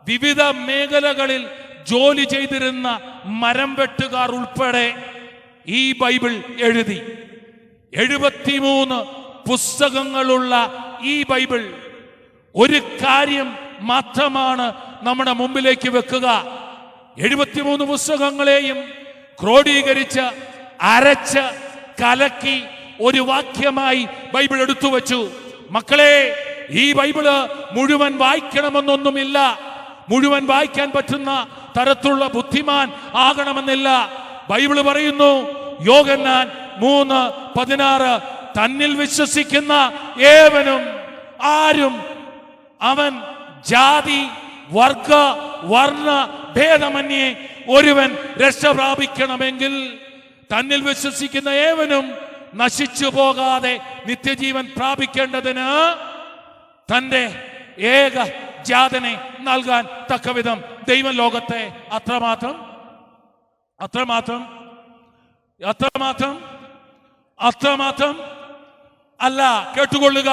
[SPEAKER 1] വിവിധ മേഖലകളിൽ ജോലി ചെയ്തിരുന്ന മരം വെട്ടുകാർ ഉൾപ്പെടെ ഈ ബൈബിൾ എഴുതി. 73 പുസ്തകങ്ങളുള്ള ഈ ബൈബിൾ ഒരു കാര്യം മാത്രമാണ് നമ്മുടെ മുമ്പിലേക്ക് വെക്കുക. 73 പുസ്തകങ്ങളെയും ക്രോഡീകരിച്ച് അരച്ച് കലക്കി ഒരു വാക്യമായി ബൈബിൾ എടുത്തു വച്ചു. മക്കളെ, ഈ ബൈബിള് മുഴുവൻ വായിക്കണമെന്നൊന്നുമില്ല. മുഴുവൻ വായിക്കാൻ പറ്റുന്ന തരത്തിലുള്ള ബുദ്ധിമാൻ ആകണമെന്നില്ല. ബൈബിള് പറയുന്നു, യോഹന്നാൻ 3:16, തന്നിൽ വിശ്വസിക്കുന്ന ഏവനും ആരും അവൻ ജാതി, വർഗ, വർണ്ണ ഭേദമന്യേ ഒരുവൻ രക്ഷ പ്രാപിക്കണമെങ്കിൽ തന്നിൽ വിശ്വസിക്കുന്ന ഏവനും നശിച്ചു പോകാതെ നിത്യജീവൻ പ്രാപിക്കേണ്ടതിന് തന്റെ ഏക ജാതനെ നൽകാൻ തക്കവിധം ദൈവം ലോകത്തെ അത്രമാത്രം അല്ല. കേട്ടുകൊള്ളുക,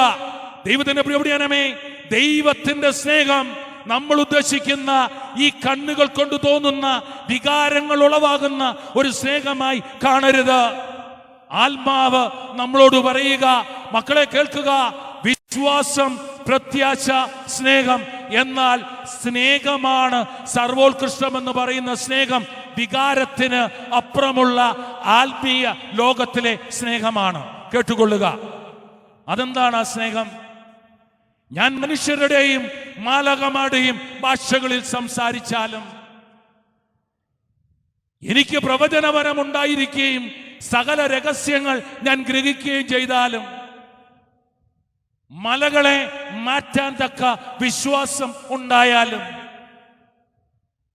[SPEAKER 1] ദൈവത്തിന്റെ പ്രിയപ്പെട്ടവനേ, ദൈവത്തിന്റെ സ്നേഹം നമ്മൾ ഉദ്ദേശിക്കുന്ന ഈ കണ്ണുകൾ കൊണ്ട് തോന്നുന്ന വികാരങ്ങൾ ഉളവാകുന്ന ഒരു സ്നേഹമായി കാണരുത്. ആത്മാവ് നമ്മളോട് പറയുക, മക്കളെ കേൾക്കുക, വിശ്വാസം, പ്രത്യാശ, സ്നേഹം എന്നാൽ സ്നേഹമാണ് സർവോത്കൃഷ്ടമെന്ന് പറയുന്ന സ്നേഹം വികാരത്തിന് അപ്പുറമുള്ള ആത്മീയ ലോകത്തിലെ സ്നേഹമാണ്. കേട്ടുകൊള്ളുക, അതെന്താണ് ആ സ്നേഹം? ഞാൻ മനുഷ്യരുടെയും മാലാഖമാരുടെയും ഭാഷകളിൽ സംസാരിച്ചാലും, എനിക്ക് പ്രവചനപരമുണ്ടായിരിക്കുകയും സകല രഹസ്യങ്ങൾ ഞാൻ ഗ്രഹിക്കുകയും ചെയ്താലും, മലകളെ മാറ്റാൻ തക്ക വിശ്വാസം ഉണ്ടായാലും,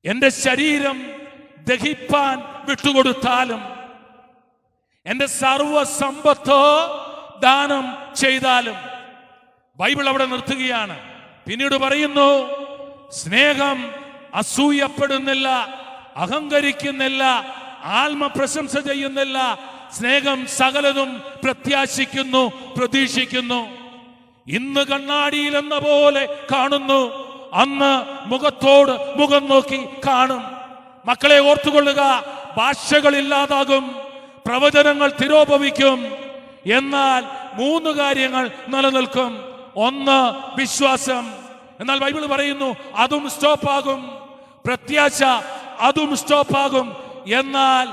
[SPEAKER 1] എന്റെ ശരീരം ദഹിപ്പാൻ വിട്ടുകൊടുത്താലും, എന്റെ സർവ സമ്പത്ത് ദാനം ചെയ്താലും, ബൈബിൾ അവിടെ നിർത്തുകയാണ്. പിന്നീട് പറയുന്നു, സ്നേഹം അസൂയപ്പെടുന്നില്ല, അഹങ്കരിക്കുന്നില്ല, ആത്മപ്രശംസ ചെയ്യുന്നില്ല, സ്നേഹം സകലതും പ്രത്യാശിക്കുന്നു, പ്രതീക്ഷിക്കുന്നു. ഇന്ന് കണ്ണാടിയിൽ എന്ന പോലെ കാണുന്നു, അന്ന് മുഖത്തോട് മുഖം നോക്കി കാണും. മക്കളെ ഓർത്തുകൊള്ളുക, ഭാഷകളില്ലാതാകും, പ്രവചനങ്ങൾ തിരോഭവിക്കും, എന്നാൽ 3 കാര്യങ്ങൾ നിലനിൽക്കും. ഒന്ന് വിശ്വാസം, എന്നാൽ ബൈബിൾ പറയുന്നു അതും സ്റ്റോപ്പാകും. പ്രത്യാശ, അതും സ്റ്റോപ്പാകും. എന്നാൽ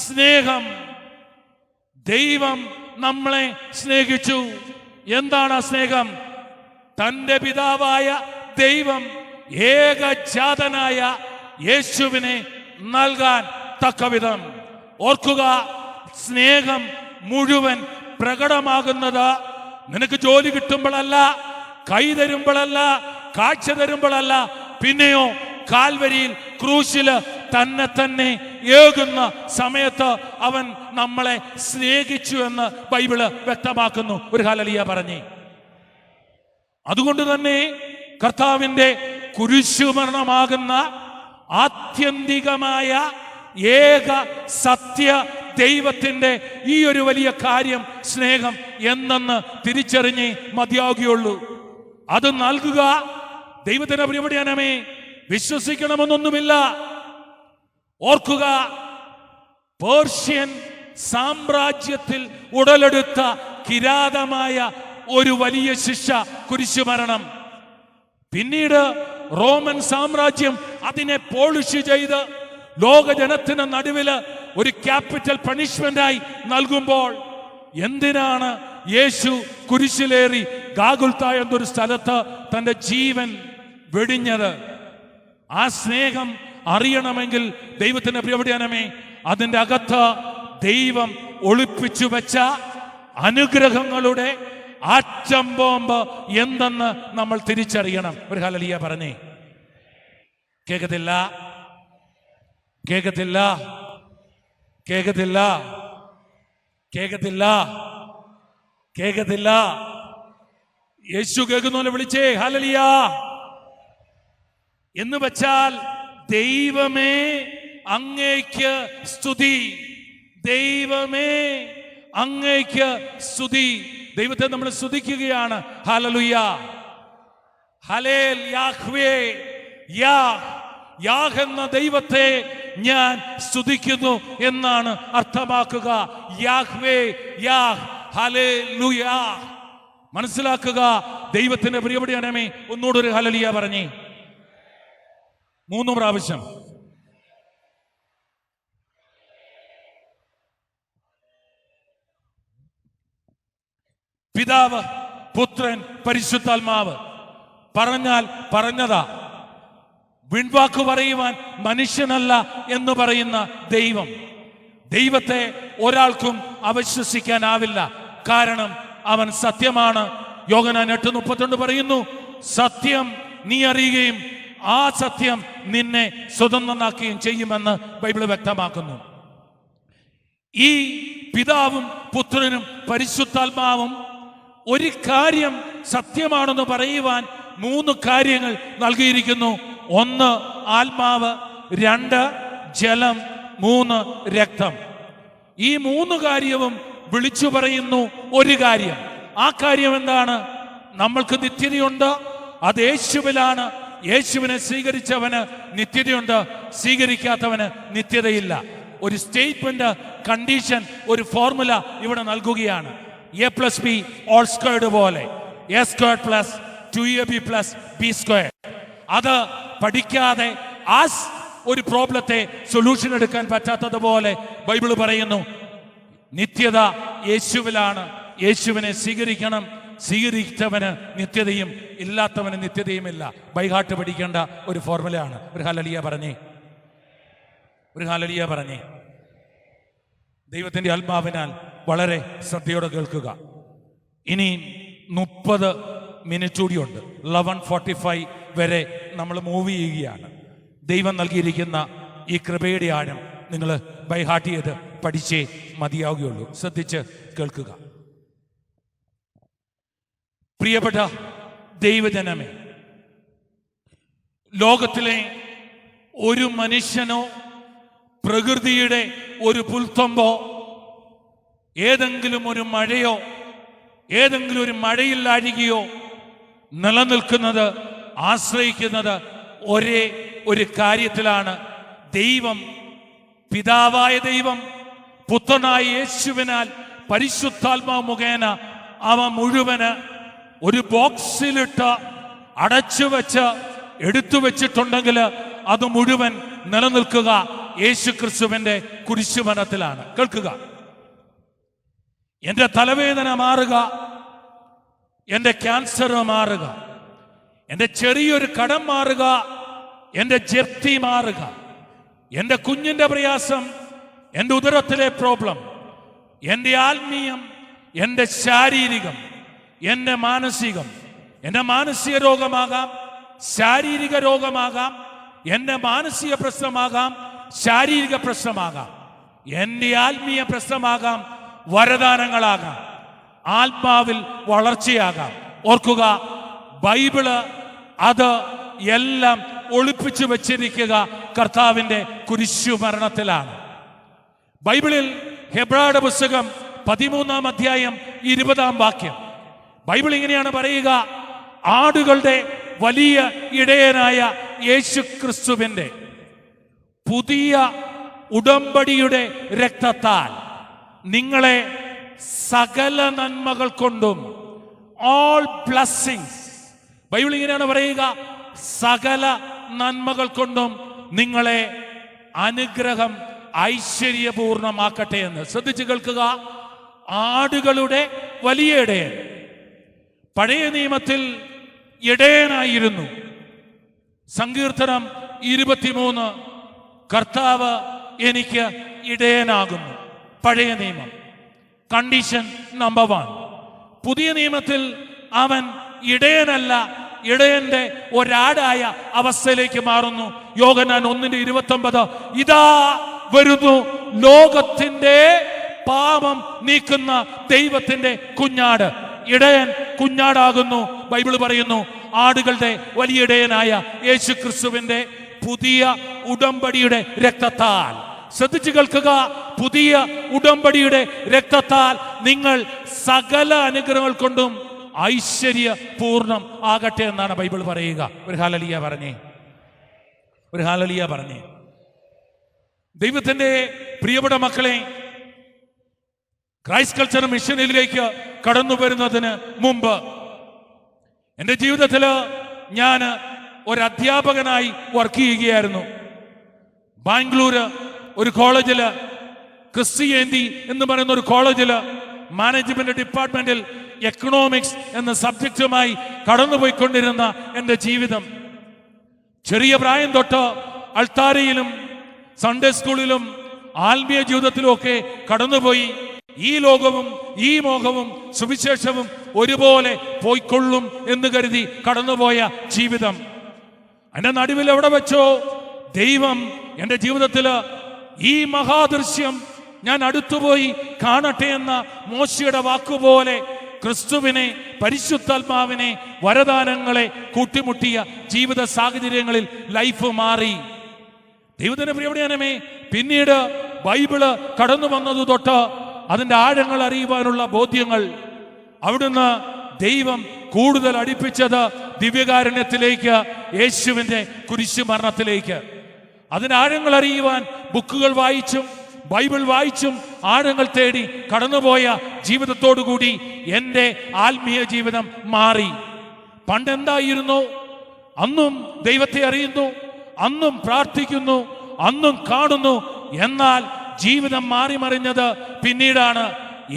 [SPEAKER 1] സ്നേഹം, ദൈവം നമ്മളെ സ്നേഹിച്ചു. എന്താണ് ആ സ്നേഹം? തന്റെ പിതാവായ ദൈവം ഏകജാതനായ യേശുവിനെ നൽകാൻ തക്കവിധം. ഓർക്കുക, സ്നേഹം മുഴുവൻ പ്രകടമാകുന്നത് നിനക്ക് ജോലി കിട്ടുമ്പോഴല്ല, കൈ തരുമ്പോഴല്ല, കാഴ്ച തരുമ്പോഴല്ല, പിന്നെയോ കാൽവരിയിൽ ക്രൂശില് തന്നെ ഏകുന്ന സമയത്ത് അവൻ നമ്മളെ സ്നേഹിച്ചു എന്ന് ബൈബിള് വ്യക്തമാക്കുന്നു. ഒരു ഹല്ലേലൂയ പറഞ്ഞേ. അതുകൊണ്ട് തന്നെ കർത്താവിന്റെ കുരിശുമരണമാകുന്ന ആത്യന്തികമായ ഏക സത്യ ദൈവത്തിന്റെ ഈ ഒരു വലിയ കാര്യം സ്നേഹം എന്തെന്ന് തിരിച്ചറിഞ്ഞേ മതിയാകുകയുള്ളൂ. അത് നൽകുക ദൈവത്തിന്റെ പ്രിയപ്പെട്ടവനെ, വിശ്വസിക്കണമെന്നൊന്നുമില്ല. ഓർക്കുക, പേർഷ്യൻ സാമ്രാജ്യത്തിൽ ഉടലെടുത്ത കിരാതമായ ഒരു വലിയ ശിക്ഷ കുരിശുമരണം. പിന്നീട് റോമൻ സാമ്രാജ്യം അതിനെ പോളിഷ് ചെയ്ത് ലോകജനത്തിന് നടുവില് ഒരു ക്യാപിറ്റൽ പണിഷ്മെന്റായി നൽകുമ്പോൾ, എന്തിനാണ് യേശു കുരിശിലേറി ഗാഗുൽത്ത എന്നൊരു സ്ഥലത്ത് തന്റെ ജീവൻ വെടിഞ്ഞത്? ആ സ്നേഹം അറിയണമെങ്കിൽ ദൈവത്തിന്റെ പ്രിയപ്പെട്ടവനെ, അതിന്റെ അകത്ത് ദൈവം ഒളിപ്പിച്ചു വെച്ച അനുഗ്രഹങ്ങളുടെ ആറ്റം ബോംബ് എന്തെന്ന് നമ്മൾ തിരിച്ചറിയണം. ഒരു ഹല്ലേലൂയ പറഞ്ഞേ. കേൾക്കത്തില്ല, കേൾക്കത്തില്ല, കേൾക്കത്തില്ല, കേൾക്കത്തില്ല, കേൾക്കത്തില്ല. യേശു കേൾക്കുന്നവനെ വിളിച്ചേ ഹല്ലേലൂയ എന്ന് വെച്ചാൽ, ദൈവമേ അങ്ങേക്ക് സ്തുതി, ദൈവമേ അങ്ങേക്ക് സ്തുതി. ദൈവത്തെ നമ്മൾ സ്തുതിക്കുകയാണ്. ഹല്ലേലൂയ, ഹല്ലേൽ യാഹ്വേ, യാഹ് എന്ന ദൈവത്തെ ഞാൻ സ്തുതിക്കുന്നു എന്നാണ് അർത്ഥമാക്കുക. Yahweh, yeah, hallelujah. മനസ്സിലാക്കുക, ദൈവത്തിന്റെ പ്രിയപ്പെട്ടവനെ, ഒന്നുകൂടെ ഒരു ഹല്ലേലൂയ പറഞ്ഞേ, 3 പ്രാവശ്യം. പിതാവ്, പുത്രൻ, പരിശുദ്ധാത്മാവ്. പറഞ്ഞാൽ പറഞ്ഞതാ. വിൺവാക്ക് പറയുവാൻ മനുഷ്യനല്ല എന്ന് പറയുന്ന ദൈവം. ദൈവത്തെ ഒരാൾക്കും അവിശ്വസിക്കാനാവില്ല. കാരണം അവൻ സത്യമാണ്. യോഹന്നാൻ 8:32 പറയുന്നു, സത്യം നീ അറിയുകയും ആ സത്യം നിന്നെ സ്വതന്ത്രനാക്കുകയും ചെയ്യുമെന്ന് ബൈബിൾ വ്യക്തമാക്കുന്നു. ഈ പിതാവും പുത്രനും പരിശുദ്ധാത്മാവും ഒരു കാര്യം സത്യമാണെന്ന് പറയുവാൻ 3 കാര്യങ്ങൾ നൽകിയിരിക്കുന്നു. 1 ആത്മാവ്, 2 ജലം, 3 രക്തം. ഈ 3 കാര്യവും വിളിച്ചു പറയുന്നു ഒരു കാര്യം. ആ കാര്യം എന്താണ്? നമ്മൾക്ക് നിത്യതയുണ്ട്, അത് യേശുവിലാണ്. യേശുവിനെ സ്വീകരിച്ചവന് നിത്യതയുണ്ട്, സ്വീകരിക്കാത്തവന് നിത്യതയില്ല. ഒരു സ്റ്റേറ്റ്മെന്റ്, കണ്ടീഷൻ, ഒരു ഫോർമുല ഇവിടെ നൽകുകയാണ്. A+B ഓൾ സ്ക്വയർഡ് പോലെ A² + 2AB + B². അത് പഠിക്കാതെ ഒരു പ്രോബ്ലത്തെ സൊല്യൂഷൻ എടുക്കാൻ പറ്റാത്തതുപോലെ ബൈബിൾ പറയുന്നു, നിത്യത യേശുവിലാണ്. യേശുവിനെ സ്വീകരിക്കണം. സ്വീകരിച്ചവന് നിത്യതയും, ഇല്ലാത്തവന് നിത്യതയുമില്ല. ബൈഹാർട്ട് പഠിക്കേണ്ട ഒരു ഫോർമുലയാണ്. ഒരു ഹല്ലേലൂയ പറഞ്ഞേ, ഒരു ഹല്ലേലൂയ പറഞ്ഞേ. ദൈവത്തിന്റെ ആത്മാവിനാൽ വളരെ ശ്രദ്ധയോടെ കേൾക്കുക. ഇനി 30 മിനിറ്റ് കൂടിയുണ്ട്. 11:45 വരെ നമ്മൾ മൂവ് ചെയ്യുകയാണ്. ദൈവം നൽകിയിരിക്കുന്ന ഈ കൃപയുടെ ആഴം നിങ്ങൾ ബൈഹാർട്ട് ചെയ്ത് പഠിച്ചേ മതിയാവുകയുള്ളൂ. ശ്രദ്ധിച്ച് കേൾക്കുക. പ്രിയപ്പെട്ട ദൈവജനമേ, ലോകത്തിലെ ഒരു മനുഷ്യനോ പ്രകൃതിയുടെ ഒരു പുൽത്തൊമ്പോ ഏതെങ്കിലും ഒരു മഴയോ ഏതെങ്കിലും ഒരു മഴയില്ലാഴികയോ നിലനിൽക്കുന്നത്, ആശ്രയിക്കുന്നത് ഒരേ ഒരു കാര്യത്തിലാണ്. ദൈവം, പിതാവായ ദൈവം പുത്രനായ യേശുവിനാൽ പരിശുദ്ധാത്മാവ് മുഖേന അവ മുഴുവന് ഒരു ബോക്സിലിട്ട് അടച്ചു വെച്ച് എടുത്തു വെച്ചിട്ടുണ്ടെങ്കിൽ അത് മുഴുവൻ നിലനിൽക്കുക യേശു ക്രിസ്തുവിന്റെ കുരിശുമരണത്തിലാണ്. കേൾക്കുക. എന്റെ തലവേദന മാറുക, എന്റെ ക്യാൻസർ മാറുക, എന്റെ ചെറിയൊരു കടം മാറുക, എന്റെ ജപ്തി മാറുക, എന്റെ കുഞ്ഞിന്റെ പ്രയാസം, എന്റെ ഉദരത്തിലെ പ്രോബ്ലം, എന്റെ ആത്മീയം, എന്റെ ശാരീരികം, എന്റെ മാനസികം, എന്റെ മാനസിക രോഗമാകാം, ശാരീരിക രോഗമാകാം, എന്റെ മാനസിക പ്രശ്നമാകാം, ശാരീരിക പ്രശ്നമാകാം, എന്റെ ആത്മീയ പ്രശ്നമാകാം, വരദാനങ്ങളാകാം, ആത്മാവിൽ വളർച്ചയാകാം. ഓർക്കുക, ബൈബിള് അത് എല്ലാം ഒളിപ്പിച്ചു വെച്ചിരിക്കുക കർത്താവിന്റെ കുരിശുമരണത്തിലാണ്. ബൈബിളിൽ ഹെബ്രായരുടെ പുസ്തകം 13-ാം അധ്യായം 20-ാം വാക്യം ബൈബിൾ ഇങ്ങനെയാണ് പറയുക: ആടുകളുടെ വലിയ ഇടയനായ യേശു ക്രിസ്തുവിന്റെ പുതിയ ഉടമ്പടിയുടെ രക്തത്താൽ നിങ്ങളെ സകല നന്മകൾ കൊണ്ടും, ഓൾ ബ്ലെസ്സിങ്സ്, ബൈബിൾ ഇങ്ങനെയാണ് പറയുക, സകല നന്മകൾ കൊണ്ടും നിങ്ങളെ അനുഗ്രഹം ഐശ്വര്യപൂർണമാക്കട്ടെ എന്ന്. ശ്രദ്ധിച്ചു കേൾക്കുക. ആടുകളുടെ വലിയ ഇടയൻ. പഴയ നിയമത്തിൽ ഇടയനായിരുന്നു. സങ്കീർത്തനം 23, കർത്താവ് എനിക്ക് ഇടയനാകുന്നു. പഴയ നിയമം, കണ്ടീഷൻ നമ്പർ 1. പുതിയ നിയമത്തിൽ അവൻ ഇടയനല്ല, ഇടയന്റെ ഒരാടായ അവസ്ഥയിലേക്ക് മാറുന്നു. യോഹന്നാൻ 1:29, ഇതാ വരുന്നു ലോകത്തിന്റെ പാപം നീക്കുന്ന ദൈവത്തിന്റെ കുഞ്ഞാട്. ഇടയൻ കുഞ്ഞാടാകുന്നു. ബൈബിൾ പറയുന്നു, ആടുകളുടെ വലിയ ഇടയനായ യേശു ക്രിസ്തുവിന്റെ പുതിയ ഉടമ്പടിയുടെ രക്തത്താൽ. ശ്രദ്ധിച്ചു കേൾക്കുക. പുതിയ ഉടമ്പടിയുടെ രക്തത്താൽ നിങ്ങൾ സകല അനുഗ്രഹങ്ങൾ കൊണ്ടും ഐശ്വര്യ പൂർണ്ണം ആകട്ടെ എന്നാണ് ബൈബിൾ പറയുക. ഒരു ഹല്ലേലൂയ പറഞ്ഞേ, ഒരു ഹല്ലേലൂയ പറഞ്ഞേ. ദൈവത്തിന്റെ പ്രിയപ്പെട്ട മക്കളെ, ക്രൈസ്റ്റ് കൾച്ചർ മിഷനിലേക്ക് കടന്നു വരുന്നതിന് മുമ്പ് എൻ്റെ ജീവിതത്തിൽ ഞാൻ ഒരു അധ്യാപകനായി വർക്ക് ചെയ്യുകയായിരുന്നു. ബാംഗ്ലൂര് ഒരു കോളേജില്, ക്രിസ്ത്യാനിറ്റി എന്ന് പറയുന്ന ഒരു കോളേജില് മാനേജ്മെന്റ് ഡിപ്പാർട്ട്മെന്റിൽ എക്കണോമിക്സ് എന്ന സബ്ജക്റ്റുമായി കടന്നുപോയിക്കൊണ്ടിരുന്ന എൻ്റെ ജീവിതം, ചെറിയ പ്രായം തൊട്ട് അൾത്താരയിലും സൺഡേ സ്കൂളിലും ആത്മീയ ജീവിതത്തിലും ഒക്കെ കടന്നുപോയി. ഈ ലോകവും ഈ മോഹവും സുവിശേഷവും ഒരുപോലെ പോയിക്കൊള്ളും എന്ന് കരുതി കടന്നുപോയ ജീവിതം. എന്റെ നടുവിൽ എവിടെ വെച്ചോ ദൈവം എൻ്റെ ജീവിതത്തിൽ ഈ മഹാദൃശ്യം ഞാൻ അടുത്തുപോയി കാണട്ടെ എന്ന മോശയുടെ വാക്കുപോലെ ക്രിസ്തുവിനെ, പരിശുദ്ധാത്മാവിനെ, വരദാനങ്ങളെ കൂട്ടിമുട്ടിയ ജീവിത സാഹചര്യങ്ങളിൽ ലൈഫ് മാറി. ദൈവത്തിന്റെ പ്രിയപ്പെട്ടവനെ, പിന്നീട് ബൈബിള് കടന്നു വന്നത് തൊട്ട് അതിന്റെ ആഴങ്ങൾ അറിയുവാനുള്ള ബോധ്യങ്ങൾ, അവിടുന്ന് ദൈവം കൂടുതൽ അടുപ്പിച്ചത് ദിവ്യകാരുണ്യത്തിലേക്ക്, യേശുവിന്റെ കുരിശുമരണത്തിലേക്ക്. അതിന് ആഴങ്ങൾ അറിയുവാൻ ബുക്കുകൾ വായിച്ചും ബൈബിൾ വായിച്ചും ആഴങ്ങൾ തേടി കടന്നുപോയ ജീവിതത്തോടുകൂടി എൻ്റെ ആത്മീയ ജീവിതം മാറി. പണ്ടെന്തായിരുന്നു? അന്നും ദൈവത്തെ അറിയുന്നു, അന്നും പ്രാർത്ഥിക്കുന്നു, അന്നും കാണുന്നു. എന്നാൽ ജീവിതം മാറിമറിഞ്ഞത് പിന്നീടാണ്.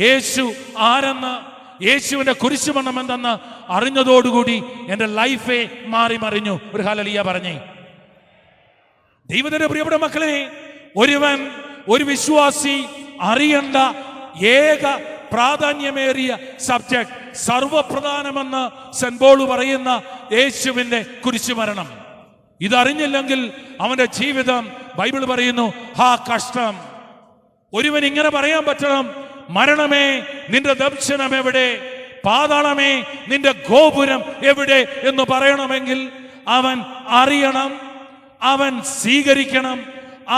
[SPEAKER 1] യേശു ആരെന്ന്, യേശുവിന്റെ കുരിശുമരണം എന്തെന്ന് അറിഞ്ഞതോടുകൂടി എൻ്റെ ലൈഫേ മാറിമറിഞ്ഞു. ഒരു ഹല്ലേലൂയ പറഞ്ഞേ. ദൈവത്തിന്റെ പ്രിയപ്പെട്ട മക്കളെ, ഒരു വിശ്വാസി അറിയേണ്ട ഏക പ്രാധാന്യമേറിയ സബ്ജക്ട്, സർവപ്രധാനമെന്ന് സെന്റ് പോൾ പറയുന്ന യേശുവിന്റെ കുരിശുമരണം. ഇതറിഞ്ഞില്ലെങ്കിൽ അവന്റെ ജീവിതം, ബൈബിൾ പറയുന്നു, ഹാ കഷ്ടം. ഒരുവൻ ഇങ്ങനെ പറയാൻ പറ്റണം, മരണമേ നിന്റെ ദർശനം എവിടെ, പാതാളമേ നിന്റെ ഗോപുരം എവിടെ എന്ന് പറയണമെങ്കിൽ അവൻ അറിയണം, അവൻ സ്വീകരിക്കണം,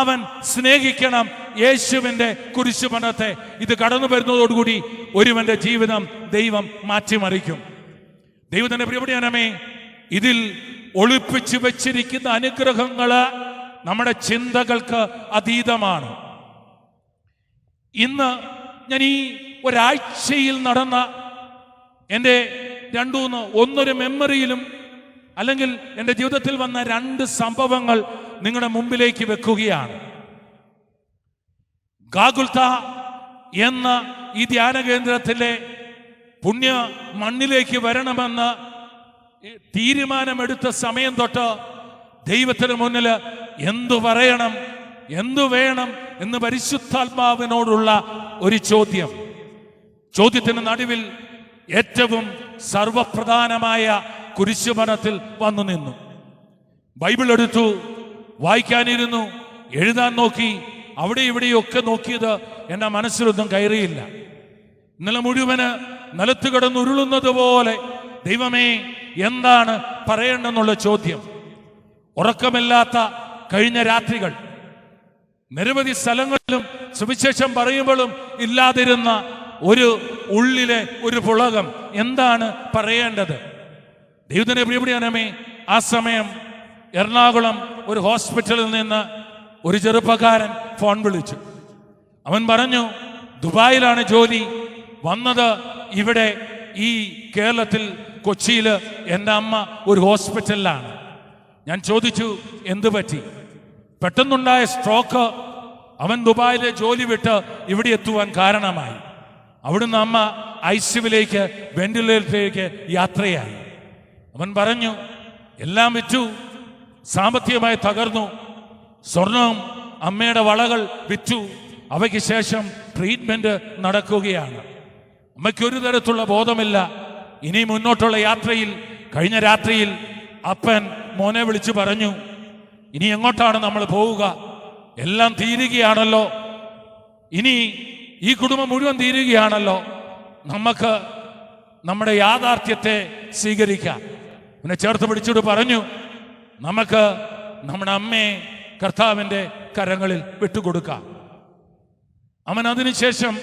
[SPEAKER 1] അവൻ സ്നേഹിക്കണം യേശുവിന്റെ കുരിശുമരണത്തെ. ഇത് കടന്നു വരുന്നതോടുകൂടി ഒരുവന്റെ ജീവിതം ദൈവം മാറ്റിമറിക്കും. ദൈവത്തിന്റെ പ്രിയപ്പെട്ടവനേ, ഇതിൽ ഒളിപ്പിച്ചു വെച്ചിരിക്കുന്ന അനുഗ്രഹങ്ങള് നമ്മുടെ ചിന്തകൾക്ക് അതീതമാണ്. ഇന്ന് ഞാൻ ഈ ഒരാഴ്ചയിൽ നടന്ന എൻ്റെ ഒന്നൊരു മെമ്മറിയിലും അല്ലെങ്കിൽ എൻ്റെ ജീവിതത്തിൽ വന്ന 2 സംഭവങ്ങൾ നിങ്ങളുടെ മുമ്പിലേക്ക് വെക്കുകയാണ്. ഗാഗുൽത്ത എന്ന ഈ ധ്യാന കേന്ദ്രത്തിലെ പുണ്യ മണ്ണിലേക്ക് വരണമെന്ന് തീരുമാനമെടുത്ത സമയം തൊട്ട് ദൈവത്തിന് മുന്നിൽ എന്തു പറയണം, എന്തു വേണം എന്ന് പരിശുദ്ധാത്മാവിനോടുള്ള ഒരു ചോദ്യത്തിന് നടുവിൽ ഏറ്റവും സർവപ്രധാനമായ കുരിശുമരണത്തിൽ വന്നു നിന്നു. ബൈബിൾ എടുത്തു, വായിക്കാനിരുന്നു, എഴുതാൻ നോക്കി. അവിടെ ഇവിടെയൊക്കെ നോക്കിയത് എൻ്റെ മനസ്സിലൊന്നും കയറിയില്ല. ഇന്നലെ മുഴുവന് നിലത്ത് കിടന്നുരുളുന്നത് പോലെ ദൈവമേ എന്താണ് പറയേണ്ടെന്നുള്ള ചോദ്യം. ഉറക്കമില്ലാത്ത കഴിഞ്ഞ രാത്രികൾ, നിരവധി സ്ഥലങ്ങളിലും സുവിശേഷം പറയുമ്പോഴും ഇല്ലാതിരുന്ന ഉള്ളിലെ ഒരു പുളകം, എന്താണ് പറയേണ്ടത്? ദൈവത്തിന്റെ പ്രിയപ്പെട്ടവനേ, ആ സമയം എറണാകുളം ഒരു ഹോസ്പിറ്റലിൽ നിന്ന് ഒരു ചെറുപ്പക്കാരൻ ഫോൺ വിളിച്ചു. അവൻ പറഞ്ഞു, ദുബായിലാണ് ജോലി, വന്നത് ഇവിടെ ഈ കേരളത്തിൽ കൊച്ചിയിൽ എൻ്റെ അമ്മ ഒരു ഹോസ്പിറ്റലിലാണ്. ഞാൻ ചോദിച്ചു, എന്തു പറ്റി? പെട്ടെന്നുണ്ടായ സ്ട്രോക്ക് അവൻ ദുബായിലെ ജോലി വിട്ട് ഇവിടെ എത്തുവാൻ കാരണമായി. അവിടുന്ന് അമ്മ ഐസിയുവിലേക്ക്, വെന്റിലേറ്ററിലേക്ക് യാത്രയായി. അവൻ പറഞ്ഞു, എല്ലാം വിറ്റു, സാമ്പത്തികമായി തകർന്നു, സ്വർണം, അമ്മയുടെ വളകൾ വിറ്റു, അവയ്ക്ക് ശേഷം ട്രീറ്റ്മെന്റ് നടക്കുകയാണ്. അമ്മയ്ക്ക് ഒരു തരത്തിലുള്ള ബോധമില്ല. ഇനി മുന്നോട്ടുള്ള യാത്രയിൽ, കഴിഞ്ഞ രാത്രിയിൽ അപ്പൻ മോനെ വിളിച്ചു പറഞ്ഞു, ഇനി എങ്ങോട്ടാണ് നമ്മൾ പോവുക? എല്ലാം തീരുകയാണല്ലോ, ഇനി ഈ കുടുംബം മുഴുവൻ തീരുകയാണല്ലോ, നമുക്ക് നമ്മുടെ യാഥാർത്ഥ്യത്തെ സ്വീകരിക്കാം. അവനെ ചേർത്ത് പിടിച്ചിട്ട് പറഞ്ഞു, നമുക്ക് നമ്മുടെ അമ്മയെ കർത്താവിൻ്റെ കരങ്ങളിൽ വിട്ടുകൊടുക്കാം. അവൻ അതിനുശേഷം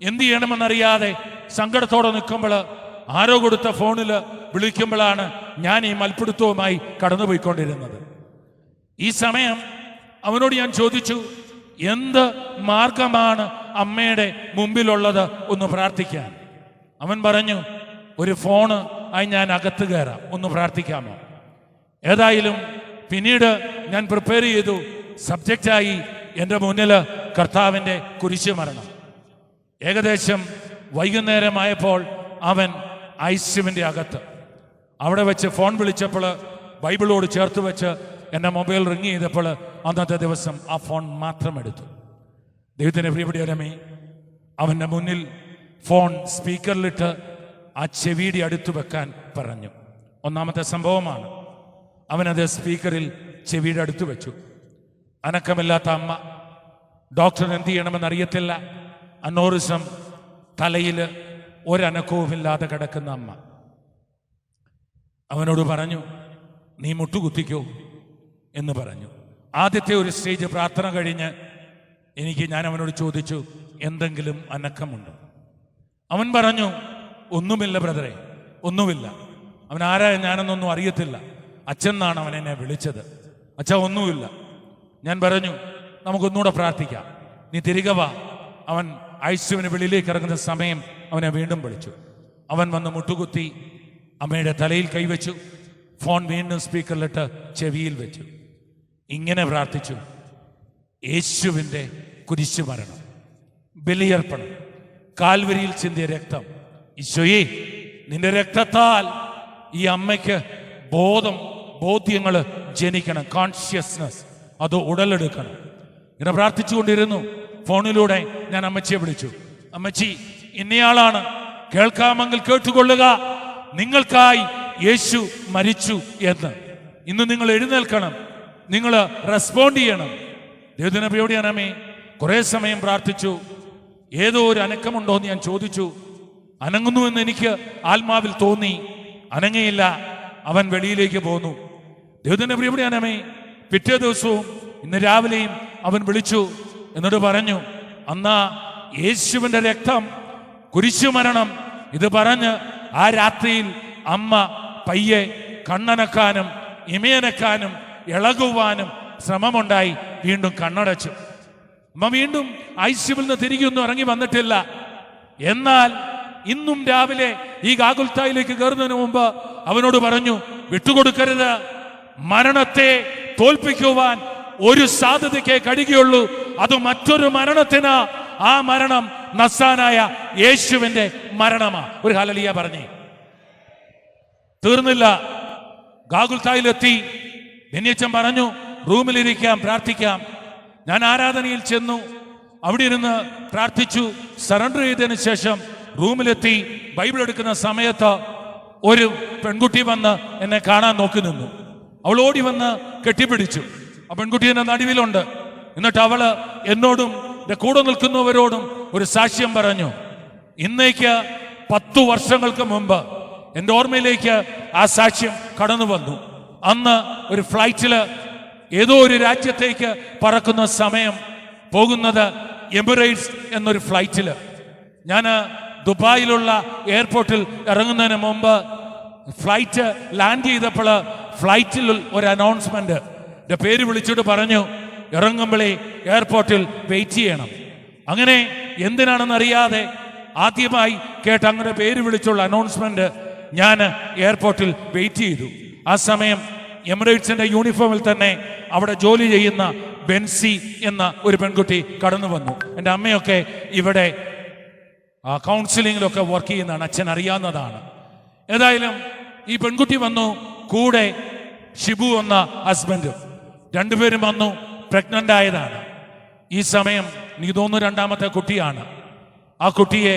[SPEAKER 1] എന്ത് ചെയ്യണമെന്നറിയാതെ സങ്കടത്തോടെ നിൽക്കുമ്പോൾ ആരോ കൊടുത്ത ഫോണിൽ വിളിക്കുമ്പോഴാണ് ഞാൻ ഈ മൽപ്പിടുത്തവുമായി കടന്നുപോയിക്കൊണ്ടിരുന്നത്. ഈ സമയം അവനോട് ഞാൻ ചോദിച്ചു, എന്ത് മാർഗമാണ് അമ്മയുടെ മുമ്പിലുള്ളത് ഒന്ന് പ്രാർത്ഥിക്കാൻ? അവൻ പറഞ്ഞു, ഒരു ഫോണ് ആയി ഞാൻ അകത്ത് കയറാം, ഒന്ന് പ്രാർത്ഥിക്കാമോ? ഏതായാലും പിന്നീട് ഞാൻ പ്രിപ്പയർ ചെയ്തു. സബ്ജക്റ്റായി എൻ്റെ മുന്നിൽ കർത്താവിൻ്റെ കുരിശുമരണം. ഏകദേശം വൈകുന്നേരമായപ്പോൾ അവൻ ഐസിയുവിൻ്റെ അകത്ത്. അവിടെ വെച്ച് ഫോൺ വിളിച്ചപ്പോൾ ബൈബിളോട് ചേർത്ത് വെച്ച് എൻ്റെ മൊബൈൽ റിങ് ചെയ്തപ്പോൾ അന്നത്തെ ദിവസം ആ ഫോൺ മാത്രം എടുത്തു. ദൈവത്തിൻ്റെ പ്രിയപ്പെട്ടവരേ, അവൻ്റെ മുന്നിൽ ഫോൺ സ്പീക്കറിലിട്ട് ആ ചെവിയുടെ അടുത്ത് വെക്കാൻ പറഞ്ഞു. ഒന്നാമത്തെ സംഭവമാണ്. അവനത് സ്പീക്കറിൽ ചെവിയുടെ അടുത്ത് വെച്ചു. അനക്കമില്ലാത്ത അമ്മ, ഡോക്ടർ എന്ത് ചെയ്യണമെന്നറിയത്തില്ല, അനോറിസം, തലയിൽ ഒരനക്കവുമില്ലാതെ കിടക്കുന്ന അമ്മ. അവനോട് പറഞ്ഞു, നീ മുട്ടുകുത്തിക്കോ എന്ന് പറഞ്ഞു. ആദ്യത്തെ ഒരു സ്റ്റേജ് പ്രാർത്ഥന കഴിഞ്ഞ് ഞാൻ അവനോട് ചോദിച്ചു, എന്തെങ്കിലും അനക്കമുണ്ടോ? അവൻ പറഞ്ഞു, ഒന്നുമില്ല ബ്രദറെ, ഒന്നുമില്ല. അവൻ ആരാ ഞാനെന്നൊന്നും അറിയത്തില്ല, അച്ഛൻ എന്നാണ് അവൻ എന്നെ വിളിച്ചത്. അച്ഛാ, ഒന്നുമില്ല. ഞാൻ പറഞ്ഞു, നമുക്കൊന്നുകൂടെ പ്രാർത്ഥിക്കാം, നീ തിരികെ വാ. അവൻ ഐസിയുവിന് വെളിയിലേക്ക് ഇറങ്ങുന്ന സമയം അവനെ വീണ്ടും വിളിച്ചു. അവൻ വന്ന് മുട്ടുകുത്തി അമ്മയുടെ തലയിൽ കൈവച്ചു. ഫോൺ വീണ്ടും സ്പീക്കറിലിട്ട് ചെവിയിൽ വെച്ചു. ഇങ്ങനെ പ്രാർത്ഥിച്ചു: യേശുവിൻ്റെ കുരിശുമരണം, ബലിയർപ്പണം, കാൽവരിയിൽ ചിന്തിയ രക്തം, ഈശോയെ നിന്റെ രക്തത്താൽ ഈ അമ്മയ്ക്ക് ബോധ്യങ്ങൾ ജനിക്കണം, കോൺഷ്യസ്നസ് അത് ഉടലെടുക്കണം. ഇങ്ങനെ പ്രാർത്ഥിച്ചുകൊണ്ടിരുന്നു. ഫോണിലൂടെ ഞാൻ അമ്മച്ചിയെ വിളിച്ചു. അമ്മച്ചി, ഇന്നയാളാണ്, കേൾക്കാമെങ്കിൽ കേട്ടുകൊള്ളുക, നിങ്ങൾക്കായി യേശു മരിച്ചു എന്ന്. ഇന്ന് നിങ്ങൾ എഴുന്നേൽക്കണം, നിങ്ങൾ റെസ്പോണ്ട് ചെയ്യണം. ദൈവത്തിന് എവിടെയാണ് അമ്മേ? കുറെ സമയം പ്രാർത്ഥിച്ചു. ഏതോ ഒരു അനക്കമുണ്ടോ എന്ന് ഞാൻ ചോദിച്ചു. അനങ്ങുന്നുവെന്ന് എനിക്ക് ആത്മാവിൽ തോന്നി. അനങ്ങയില്ല. അവൻ വെളിയിലേക്ക് പോന്നു. ദൈവത്തിന്റെ പ്രിയപ്പെട്ടവനേ, പിറ്റേ ദിവസവും ഇന്ന് രാവിലെയും അവൻ വിളിച്ചു. എന്നിട്ട് പറഞ്ഞു, അന്നാ യേശുവിന്റെ രക്തം, കുരിശുമരണം ഇത് പറഞ്ഞ് ആ രാത്രിയിൽ അമ്മ പയ്യെ കണ്ണനക്കാനും ഇമയനക്കാനും ഇളകുവാനും ശ്രമമുണ്ടായി. വീണ്ടും കണ്ണടച്ചു. അമ്മ വീണ്ടും ഐസിയുവിൽ നിന്ന് തിരികെ ഒന്നും ഇറങ്ങി വന്നിട്ടില്ല. എന്നാൽ ഇന്നും രാവിലെ ഈ ഗാഗുൽത്തായിലേക്ക് കയറുന്നതിന് മുമ്പ് അവനോട് പറഞ്ഞു, വിട്ടുകൊടുക്കരുത്. മരണത്തെ തോൽപ്പിക്കുവാൻ ഒരു സാധ്യതയ്ക്ക് കഴിയുകയുള്ളൂ, അത് മറ്റൊരു മരണത്തിന്. ആ മരണം നസ്സാനായ യേശുവിന്റെ മരണമാ. ഒരു ഹല്ലേലൂയ പറഞ്ഞേ. തീർന്നില്ല. ഗാഗുൽത്തായിലെത്തി. ബെന്യച്ചൻ പറഞ്ഞു, റൂമിലിരിക്കാം, പ്രാർത്ഥിക്കാം. ഞാൻ ആരാധനയിൽ ചെന്നു. അവിടെ ഇരുന്ന് പ്രാർത്ഥിച്ചു. സറണ്ടർ ചെയ്തതിനു ശേഷം റൂമിലെത്തി. ബൈബിൾ എടുക്കുന്ന സമയത്ത് ഒരു പെൺകുട്ടി വന്ന് എന്നെ കാണാൻ നോക്കി നിന്നു. അവൾ ഓടി വന്ന് കെട്ടിപ്പിടിച്ചു. ആ പെൺകുട്ടി എന്റെ നടുവിലുണ്ട്. എന്നിട്ട് അവള് എന്നോടും എന്റെ കൂടെ നിൽക്കുന്നവരോടും ഒരു സാക്ഷ്യം പറഞ്ഞു. ഇന്നേക്ക് 10 വർഷങ്ങൾക്ക് മുമ്പ് എൻ്റെ ഓർമ്മയിലേക്ക് ആ സാക്ഷ്യം കടന്നു വന്നു. അന്ന് ഒരു ഫ്ലൈറ്റില് ഏതോ ഒരു രാജ്യത്തേക്ക് പറക്കുന്ന സമയം, പോകുന്നത് എമിറേറ്റ്സ് എന്നൊരു ഫ്ലൈറ്റില്. ഞാൻ ദുബായിലുള്ള എയർപോർട്ടിൽ ഇറങ്ങുന്നതിന് മുമ്പ് ഫ്ലൈറ്റ് ലാൻഡ് ചെയ്തപ്പോൾ ഫ്ലൈറ്റിൽ ഒരു അനൗൺസ്മെന്റ്, എൻ്റെ പേര് വിളിച്ചിട്ട് പറഞ്ഞു, ഇറങ്ങുമ്പോഴേ എയർപോർട്ടിൽ വെയിറ്റ് ചെയ്യണം. അങ്ങനെ എന്തിനാണെന്ന് അറിയാതെ ആദ്യമായി കേട്ട അങ്ങനെ പേര് വിളിച്ചുള്ള അനൗൺസ്മെന്റ് ഞാൻ എയർപോർട്ടിൽ വെയിറ്റ് ചെയ്തു. ആ സമയം എമിറേറ്റ്സിന്റെ യൂണിഫോമിൽ തന്നെ അവിടെ ജോലി ചെയ്യുന്ന ബെൻസി എന്ന ഒരു പെൺകുട്ടി കടന്നു വന്നു. എൻ്റെ അമ്മയൊക്കെ ഇവിടെ കൗൺസിലിങ്ങിലൊക്കെ വർക്ക് ചെയ്യുന്നതാണ്, അച്ഛൻ അറിയാവുന്നതാണ്. ഏതായാലും ഈ പെൺകുട്ടി വന്നു, കൂടെ ഷിബു എന്ന ഹസ്ബൻഡ്, രണ്ടുപേരും വന്നു. പ്രഗ്നന്റ് ആയതാണ്. ഈ സമയം എനിക്ക് തോന്നുന്നു 2ാമത്തെ കുട്ടിയാണ്. ആ കുട്ടിയെ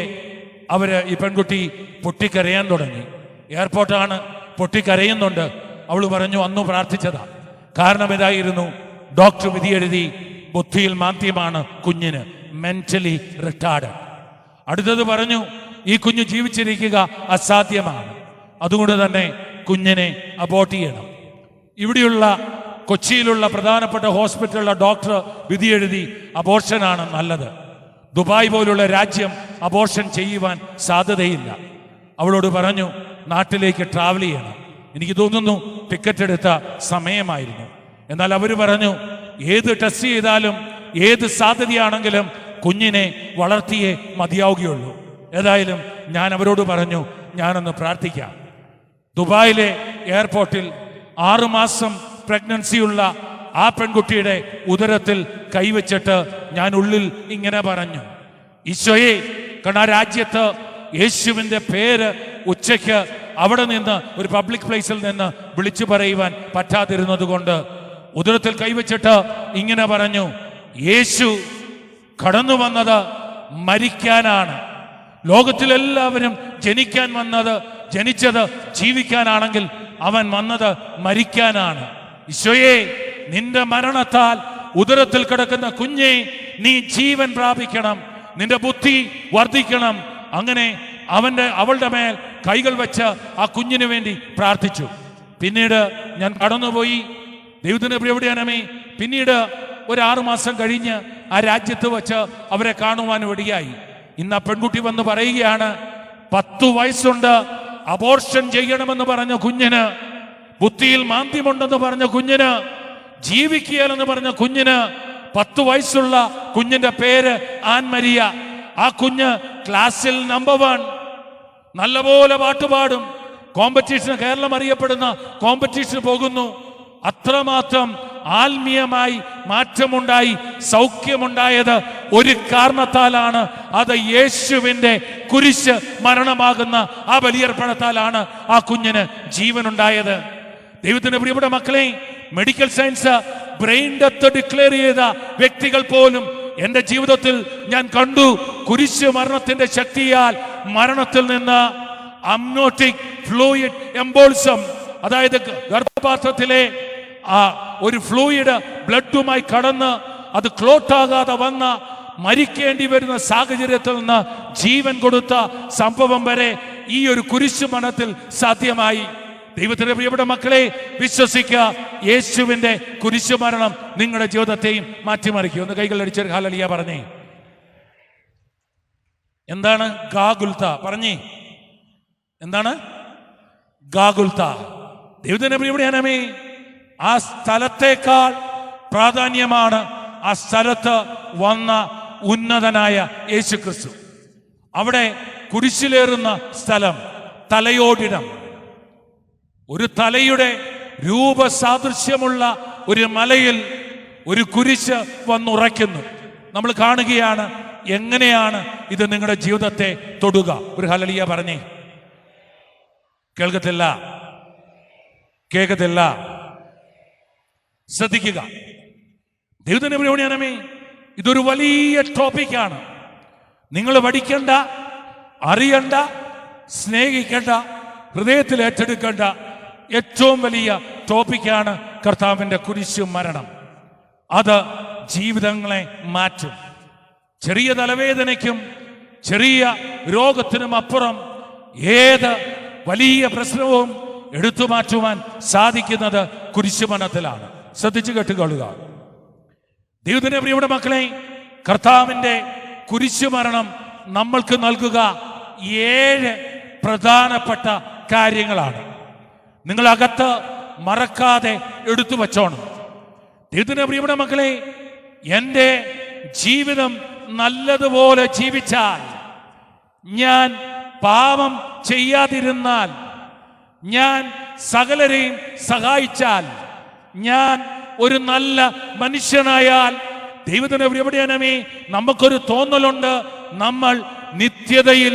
[SPEAKER 1] ഈ പെൺകുട്ടി പൊട്ടിക്കരയാൻ തുടങ്ങി. എയർപോർട്ടാണ്, പൊട്ടിക്കരയുന്നുണ്ട്. അവൾ പറഞ്ഞു, അന്ന് പ്രാർത്ഥിച്ചതാ. കാരണം ഇതായിരുന്നു, ഡോക്ടർ വിധി എഴുതി, ബുദ്ധിയിൽ മാന്ദ്യമാണ് കുഞ്ഞിന്, മെന്റലി റിട്ടാർഡ്. അടുത്തത് പറഞ്ഞു, ഈ കുഞ്ഞ് ജീവിച്ചിരിക്കുക അസാധ്യമാണ്, അതുകൊണ്ട് തന്നെ കുഞ്ഞിനെ അബോർട്ട് ചെയ്യണം. ഇവിടെയുള്ള കൊച്ചിയിലുള്ള പ്രധാനപ്പെട്ട ഹോസ്പിറ്റലിലെ ഡോക്ടർ വിധി എഴുതി, അബോർഷനാണ് നല്ലത്. ദുബായ് പോലുള്ള രാജ്യം അബോർഷൻ ചെയ്യുവാൻ സാധ്യതയില്ല. അവളോട് പറഞ്ഞു, നാട്ടിലേക്ക് ട്രാവൽ ചെയ്യണം. എനിക്ക് തോന്നുന്നു ടിക്കറ്റ് എടുത്ത സമയമായിരുന്നു. എന്നാൽ അവർ പറഞ്ഞു, ഏത് ടെസ്റ്റ് ചെയ്താലും ഏത് സാധ്യതയാണെങ്കിലും കുഞ്ഞിനെ വളർത്തിയേ മതിയാവുകയുള്ളൂ. ഏതായാലും ഞാൻ അവരോട് പറഞ്ഞു, ഞാനൊന്ന് പ്രാർത്ഥിക്കാം. ദുബായിലെ എയർപോർട്ടിൽ 6 മാസം പ്രഗ്നൻസിയുള്ള ആ പെൺകുട്ടിയുടെ ഉദരത്തിൽ കൈവച്ചിട്ട് ഞാൻ ഉള്ളിൽ ഇങ്ങനെ പറഞ്ഞു, ഈശോയെ, കാരണം രാജ്യത്ത് യേശുവിന്റെ പേര് ഉച്ചയ്ക്ക് അവിടെ നിന്ന് ഒരു പബ്ലിക് പ്ലേസിൽ നിന്ന് വിളിച്ചു പറയുവാൻ പറ്റാതിരുന്നത് കൊണ്ട് ഉദരത്തിൽ കൈവച്ചിട്ട് ഇങ്ങനെ പറഞ്ഞു, യേശു കടന്നു വന്നത് മരിക്കാനാണ്. ലോകത്തിലെല്ലാവരും ജനിച്ചത് ജീവിക്കാനാണെങ്കിൽ അവൻ വന്നത് മരിക്കാനാണ്. ഈശോയെ, നിന്റെ മരണത്താൽ ഉദരത്തിൽ കിടക്കുന്ന കുഞ്ഞെ നീ ജീവൻ പ്രാപിക്കണം, നിന്റെ ബുദ്ധി വർദ്ധിക്കണം. അങ്ങനെ അവളുടെ മേൽ കൈകൾ വെച്ച് ആ കുഞ്ഞിന് വേണ്ടി പ്രാർത്ഥിച്ചു. പിന്നീട് ഞാൻ കടന്നുപോയി. ദൈവത്തിന്റെ പ്രിയപ്പെട്ടവനേ, പിന്നീട് ഒരു 6 മാസം കഴിഞ്ഞ് ആ രാജ്യത്ത് വെച്ച് അവരെ കാണുവാൻ ഇടയായി. ഇന്ന് ആ പെൺകുട്ടി വന്ന് പറയുകയാണ്, 10 വയസ്സുണ്ട്, അബോർഷൻ ചെയ്യണമെന്ന് പറഞ്ഞ കുഞ്ഞിന്, ബുദ്ധിയിൽ മാന്ദ്യമുണ്ടെന്ന് പറഞ്ഞ കുഞ്ഞിന്, ജീവിക്കുകയെന്ന് പറഞ്ഞ കുഞ്ഞിന്, 10 വയസ്സുള്ള കുഞ്ഞിന്റെ പേര് ആൻ മരിയ. ആ കുഞ്ഞ് ക്ലാസ്സിൽ നമ്പർ 1, നല്ലപോലെ പാട്ടുപാടും, കോമ്പറ്റീഷന്, കേരളം അറിയപ്പെടുന്ന കോമ്പറ്റീഷന് പോകുന്നു. അത്രമാത്രം ആത്മീയമായി മാറ്റമുണ്ടായി, സൗഖ്യമുണ്ടായത് ഒരു കാരണത്താലാണ്. അത് യേശുവിന്റെ കുരിശ് മരണമാകുന്ന ആ ബലിയർപ്പണത്താലാണ് ആ കുഞ്ഞിന് ജീവനുണ്ടായത്. ദൈവത്തിന്റെ പ്രിയപ്പെട്ട മക്കളെ, medical science brain death declare ചെയ്ത വ്യക്തികൾ പോലും എന്റെ ജീവിതത്തിൽ ഞാൻ കണ്ടു, കുരിശ് മരണത്തിന്റെ ശക്തിയാൽ മരണത്തിൽ നിന്ന് അമ്നോട്ടിക് ഫ്ലൂയിഡ് എംബോളിസം, അതായത് ഗർഭപാത്രത്തിലെ ഒരു ഫ്ലൂയിഡ് ബ്ലഡുമായി കടന്ന് അത് ക്ലോട്ടാകാതെ വന്ന മരിക്കേണ്ടി വരുന്ന സാഹചര്യത്തിൽ നിന്ന് ജീവൻ കൊടുത്ത സംഭവം വരെ ഈ ഒരു കുരിശു മരണത്തിൽ സാധ്യമായി. ദൈവത്തിന്റെ പ്രിയപ്പെട്ട മക്കളെ, വിശ്വസിക്കുക, യേശുവിന്റെ കുരിശു മരണം നിങ്ങളുടെ ജീവിതത്തെയും മാറ്റിമറിക്കും. ഒന്ന് കൈകൾ അടിച്ചൊരു ഹല്ലേലൂയ പറഞ്ഞേ. എന്താണ് ഗാഗുൽത്ത? പറഞ്ഞേ, എന്താണ് ഗാഗുൽത്ത? ദൈവത്തിന്റെ പ്രിയപ്പെട്ട ആ സ്ഥലത്തേക്കാൾ പ്രാധാന്യമാണ് ആ സ്ഥലത്ത് വന്ന ഉന്നതനായ യേശു ക്രിസ്തു. അവിടെ കുരിശിലേറുന്ന സ്ഥലം തലയോടിടം, ഒരു തലയുടെ രൂപസാദൃശ്യമുള്ള ഒരു മലയിൽ ഒരു കുരിശ് വന്നുറയ്ക്കുന്നു. നമ്മൾ കാണുകയാണ് എങ്ങനെയാണ് ഇത് നിങ്ങളുടെ ജീവിതത്തെ തൊടുക. ഒരു ഹല്ലേലൂയ പറഞ്ഞേ. കേൾക്കത്തില്ല, കേൾക്കത്തില്ല. ശ്രദ്ധിക്കുക ദൈവത്തിന്റെ പ്രിയപ്പെട്ടവനേ, ഇതൊരു വലിയ ടോപ്പിക്കാണ്. നിങ്ങൾ പഠിക്കേണ്ട, അറിയണ്ട, സ്നേഹിക്കേണ്ട, ഹൃദയത്തിൽ ഏറ്റെടുക്കേണ്ട ഏറ്റവും വലിയ ടോപ്പിക്കാണ് കർത്താവിന്റെ കുരിശു മരണം. അത് ജീവിതങ്ങളെ മാറ്റും. ചെറിയ തലവേദനയ്ക്കും ചെറിയ രോഗത്തിനും അപ്പുറം ഏത് വലിയ പ്രശ്നവും എടുത്തു മാറ്റുവാൻ സാധിക്കുന്നത് കുരിശുമരണത്തിലാണ്. ശ്രദ്ധിച്ചു കേട്ടുകൊള്ളുക. ദൈവത്തിന്റെ പ്രിയപ്പെട്ട മക്കളെ, കർത്താവിന്റെ കുരിശുമരണം നമ്മൾക്ക് നൽകുക 7 പ്രധാനപ്പെട്ട കാര്യങ്ങളാണ്. നിങ്ങൾ അകത്ത് മറക്കാതെ എടുത്തു വച്ചോണം. ദൈവത്തിന്റെ പ്രിയപ്പെട്ട മക്കളെ, എൻ്റെ ജീവിതം നല്ലതുപോലെ ജീവിച്ചാൽ, ഞാൻ പാപം ചെയ്യാതിരുന്നാൽ, ഞാൻ സകലരെയും സഹായിച്ചാൽ, ഞാൻ ഒരു നല്ല മനുഷ്യനായാൽ, ദൈവത്തിന്റെ പ്രിയപ്പെട്ടവനേ, നമുക്കൊരു തോന്നലുണ്ട് നമ്മൾ നിത്യതയിൽ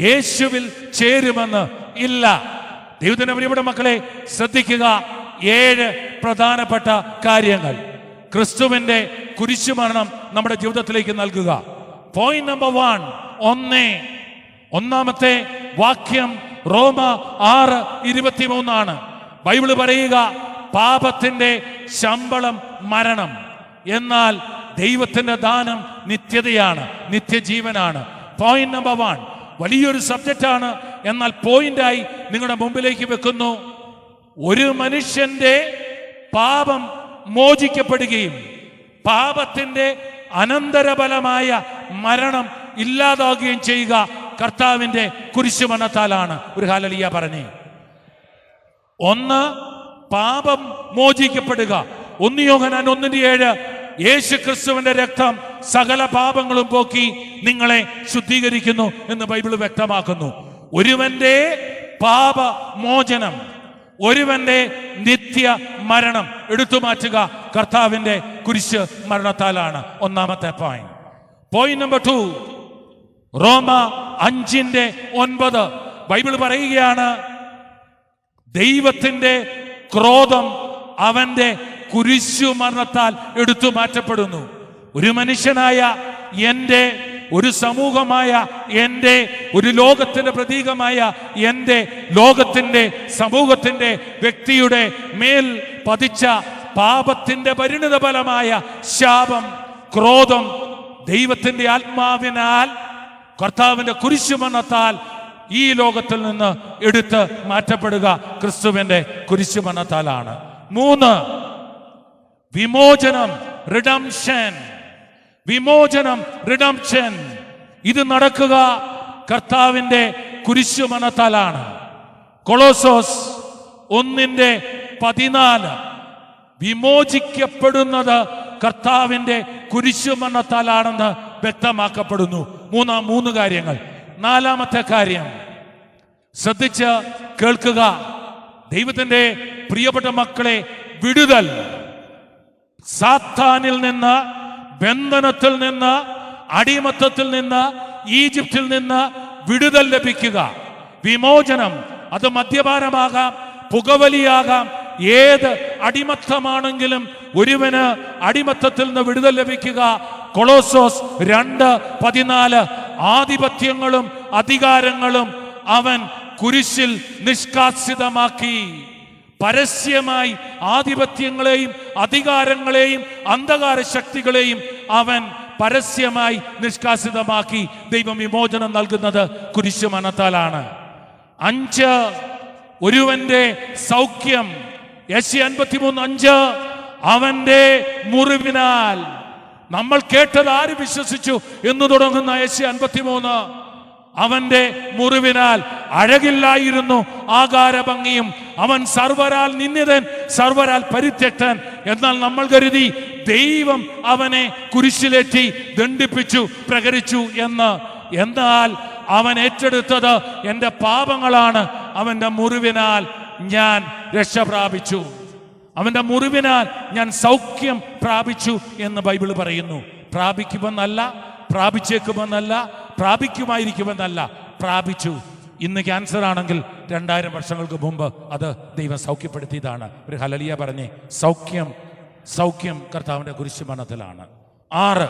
[SPEAKER 1] യേശുവിൽ ചേരുമെന്ന്. ഇല്ല. ദൈവത്തിന്റെ പ്രിയപ്പെട്ട മക്കളെ, ശ്രദ്ധിക്കുക, 7 പ്രധാനപ്പെട്ട കാര്യങ്ങൾ ക്രിസ്തുവിന്റെ കുരിശുമരണം നമ്മുടെ ജീവിതത്തിലേക്ക് നൽകുക. പോയിന്റ് നമ്പർ 1, ഒന്നാമത്തെ വാക്യം റോമ 6:23 ആണ്. ബൈബിള് പറയുക, പാപത്തിന്റെ ശമ്പളം മരണം, എന്നാൽ ദൈവത്തിന്റെ ദാനം നിത്യതയാണ്, നിത്യജീവനാണ്. പോയിന്റ് നമ്പർ 1 വലിയൊരു സബ്ജക്റ്റാണ്, എന്നാൽ പോയിന്റായി നിങ്ങളുടെ മുമ്പിലേക്ക് വെക്കുന്നു. ഒരു മനുഷ്യന്റെ പാപം മോചിക്കപ്പെടുകയും പാപത്തിന്റെ അനന്തരഫലമായ മരണം ഇല്ലാതാകുകയും ചെയ്യുക കർത്താവിന്റെ കുരിശുമരണത്താലാണ്. ഒരു ഹല്ലേലൂയ പറഞ്ഞേ. 1, പാപം മോചിക്കപ്പെടുക. 1 യോഹന്നാൻ 1:7, യേശു ക്രിസ്തുവിന്റെ രക്തം സകല പാപങ്ങളും പോക്കി നിങ്ങളെ ശുദ്ധീകരിക്കുന്നു എന്ന് ബൈബിൾ വ്യക്തമാക്കുന്നു. ഒരുവന്റെ പാപമോചനം, ഒരുവന്റെ നിത്യ മരണം എടുത്തു മാറ്റുക കർത്താവിന്റെ കുരിശ് മരണത്താലാണ്. ഒന്നാമത്തെ പോയിന്റ്. പോയിന്റ് നമ്പർ 2, റോമ 5:9 ബൈബിൾ പറയുകയാണ്, ദൈവത്തിന്റെ ക്രോധം അവന്റെ കുരിശു മരണത്താൽ എടുത്തു മാറ്റപ്പെടുന്നു. ഒരു മനുഷ്യനായ എൻ്റെ, ഒരു സമൂഹമായ എൻ്റെ, ഒരു ലോകത്തിന്റെ പ്രതീകമായ എൻ്റെ, ലോകത്തിന്റെ സമൂഹത്തിന്റെ വ്യക്തിയുടെ മേൽ പതിച്ച പാപത്തിന്റെ പരിണിത ഫലമായ ശാപം, ക്രോധം ദൈവത്തിന്റെ ആത്മാവിനാൽ കർത്താവിന്റെ കുരിശുമരണത്താൽ ഈ ലോകത്തിൽ നിന്ന് എടുത്ത് മാറ്റപ്പെടുക ക്രിസ്തുവിന്റെ കുരിശുമരണത്താലാണ്. 3, വിമോചനം, റിഡംഷൻ. വിമോചനം, റിഡംഷൻ, ഇത് നടക്കുക കർത്താവിന്റെ കുരിശുമരണത്താലാണ്. കൊളോസോസ് 1:14 വിമോചിക്കപ്പെടുന്നത് കർത്താവിന്റെ കുരിശുമരണത്താലാണെന്ന് വ്യക്തമാക്കപ്പെടുന്നു. 3 കാര്യങ്ങൾ. 4-ാമത്തെ കാര്യം ശ്രദ്ധിച്ച് കേൾക്കുക. ദൈവത്തിന്റെ പ്രിയപ്പെട്ട മക്കളെ, വിടുതൽ, സാത്താനിൽ നിന്ന്, ബന്ധനത്തിൽ നിന്ന്, അടിമത്തത്തിൽ നിന്ന്, ഈജിപ്തിൽ നിന്ന് വിടുതൽ ലഭിക്കുക, വിമോചനം. അത് മദ്യപാനമാകാം, പുകവലിയാകാം, ഏത് അടിമത്തമാണെങ്കിലും ഒരുവന് അടിമത്തത്തിൽ നിന്ന് വിടുതൽ ലഭിക്കുക. കൊളോസോസ് 2:14 ആധിപത്യങ്ങളും അധികാരങ്ങളും അവൻ കുരിശിൽ നിഷ്കാസിതമാക്കി. പരസ്യമായി ആധിപത്യങ്ങളെയും അധികാരങ്ങളെയും അന്ധകാര ശക്തികളെയും അവൻ പരസ്യമായി നിഷ്കാസിതമാക്കി. ദൈവം വിമോചനം നൽകുന്നത് കുരിശുമരണത്താലാണ്. 5 ഒരുവന്റെ സൗഖ്യം. യെശയ്യാ 53:5 അവന്റെ മുറിവിനാൽ. നമ്മൾ കേട്ടത് ആര് വിശ്വസിച്ചു എന്ന് തുടങ്ങുന്ന യെശയ്യാ 53. അവന്റെ മുറിവിനാൽ അഴകില്ലായിരുന്നു ആകാരഭംഗിയും, അവൻ സർവരാൽ നിന്ദിതൻ, സർവരാൽ പരിത്യക്തൻ. എന്നാൽ നമ്മൾ കരുതി ദൈവം അവനെ കുരിശിലേറ്റി ദണ്ഡിപ്പിച്ചു, പ്രഹരിച്ചു എന്ന്. എന്നാൽ അവൻ ഏറ്റെടുത്തത് എൻ്റെ പാപങ്ങളാണ്. അവന്റെ മുറിവിനാൽ ഞാൻ രക്ഷ പ്രാപിച്ചു, അവന്റെ മുറിവിനാൽ ഞാൻ സൗഖ്യം പ്രാപിച്ചു എന്ന് ബൈബിൾ പറയുന്നു. പ്രാപിക്കുമെന്നല്ല, പ്രാപിച്ചേക്കുമെന്നല്ല, പ്രാപിക്കുമായിരിക്കുമെന്നല്ല, പ്രാപിച്ചു. ഇന്ന് ക്യാൻസർ ആണെങ്കിൽ 2000 വർഷങ്ങൾക്ക് മുമ്പ് അത് ദൈവം സൗഖ്യപ്പെടുത്തിയതാണ്. ഒരു ഹല്ലേലൂയ പറഞ്ഞേ. സൗഖ്യം, സൗഖ്യം കർത്താവിന്റെ കുരിശുമരണത്തിലാണ്. 6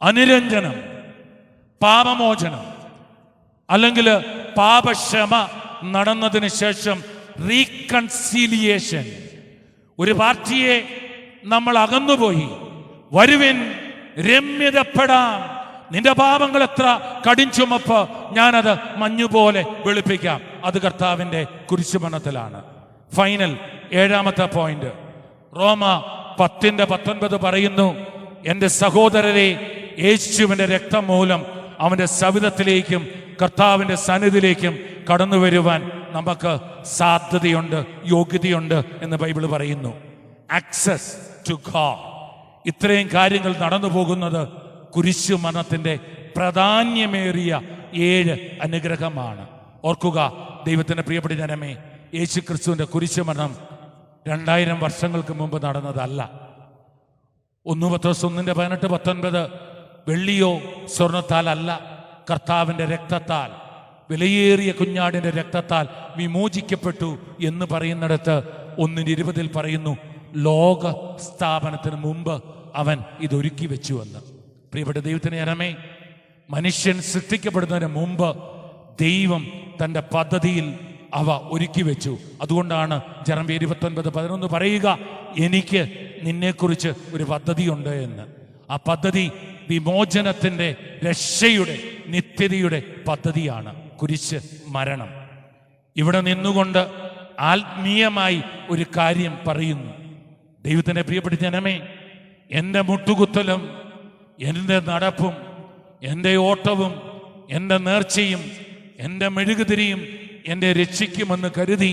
[SPEAKER 1] അനുരഞ്ജനം, പാപമോചനം, അല്ലെങ്കിൽ പാപക്ഷമ നടന്നതിന് ശേഷം റീകൺസീലിയേഷൻ. ഒരു പാർട്ടിയെ നമ്മൾ അകന്നുപോയി, വരുവിൻ രമ്യതപ്പെടാം, നിന്റെ പാപങ്ങൾ എത്ര കടിഞ്ചുമപ്പ്, ഞാനത് മഞ്ഞുപോലെ വെളുപ്പിക്കാം. അത് കർത്താവിന്റെ കുരിശുമരണത്തിലാണ്. ഫൈനൽ 7ാമത്തെ പോയിന്റ്, റോമ 10:19 പറയുന്നു, എൻ്റെ സഹോദരരെ, യേശുവിന്റെ രക്തം മൂലം അവന്റെ സവിധത്തിലേക്കും കർത്താവിന്റെ സന്നിധിയിലേക്കും കടന്നു വരുവാൻ നമുക്ക് സാധ്യതയുണ്ട്, യോഗ്യതയുണ്ട് എന്ന് ബൈബിൾ പറയുന്നു. Access to God. ഇത്രയും കാര്യങ്ങൾ നടന്നു പോകുന്നത് കുരിശുമരണത്തിന്റെ പ്രാധാന്യമേറിയ 7 അനുഗ്രഹമാണ്. ഓർക്കുക, ദൈവത്തിന്റെ പ്രിയപ്പെട്ട ജനമേ, യേശു ക്രിസ്തുവിന്റെ കുരിശുമരണം 2000 വർഷങ്ങൾക്ക് മുമ്പ് നടന്നതല്ല. 1 പത്രോസ് 1:18-19 വെള്ളിയോ സ്വർണത്താൽ അല്ല, കർത്താവിന്റെ രക്തത്താൽ, വിലയേറിയ കുഞ്ഞാടിന്റെ രക്തത്താൽ വിമോചിക്കപ്പെട്ടു എന്ന് പറയുന്നിടത്ത് 1:20 പറയുന്നു, ലോക സ്ഥാപനത്തിന് മുമ്പ് അവൻ ഇതൊരുക്കി വെച്ചു എന്ന്. പ്രിയപ്പെട്ട ദൈവത്തിന് ജനമേ, മനുഷ്യൻ സൃഷ്ടിക്കപ്പെടുന്നതിന് മുമ്പ് ദൈവം തൻ്റെ പദ്ധതിയിൽ അവ ഒരുക്കി വെച്ചു. അതുകൊണ്ടാണ് ജെറമ്യ 29:11 പറയുക, എനിക്ക് നിന്നെക്കുറിച്ച് ഒരു പദ്ധതിയുണ്ട് എന്ന്. ആ പദ്ധതി വിമോചനത്തിൻ്റെ, രക്ഷയുടെ, നിത്യതയുടെ പദ്ധതിയാണ് കുരിശ് മരണം. ഇവിടെ നിന്നുകൊണ്ട് ആത്മീയമായി ഒരു കാര്യം പറയുന്നു. ദൈവത്തിൻ്റെ പ്രിയപ്പെട്ട ജനമേ, എൻ്റെ മുട്ടുകുത്തലും എൻ്റെ നടപ്പും എൻ്റെ ഓട്ടവും എൻ്റെ നേർച്ചയും എൻ്റെ മെഴുകുതിരിയും എന്നെ രക്ഷിക്കുമെന്ന് കരുതി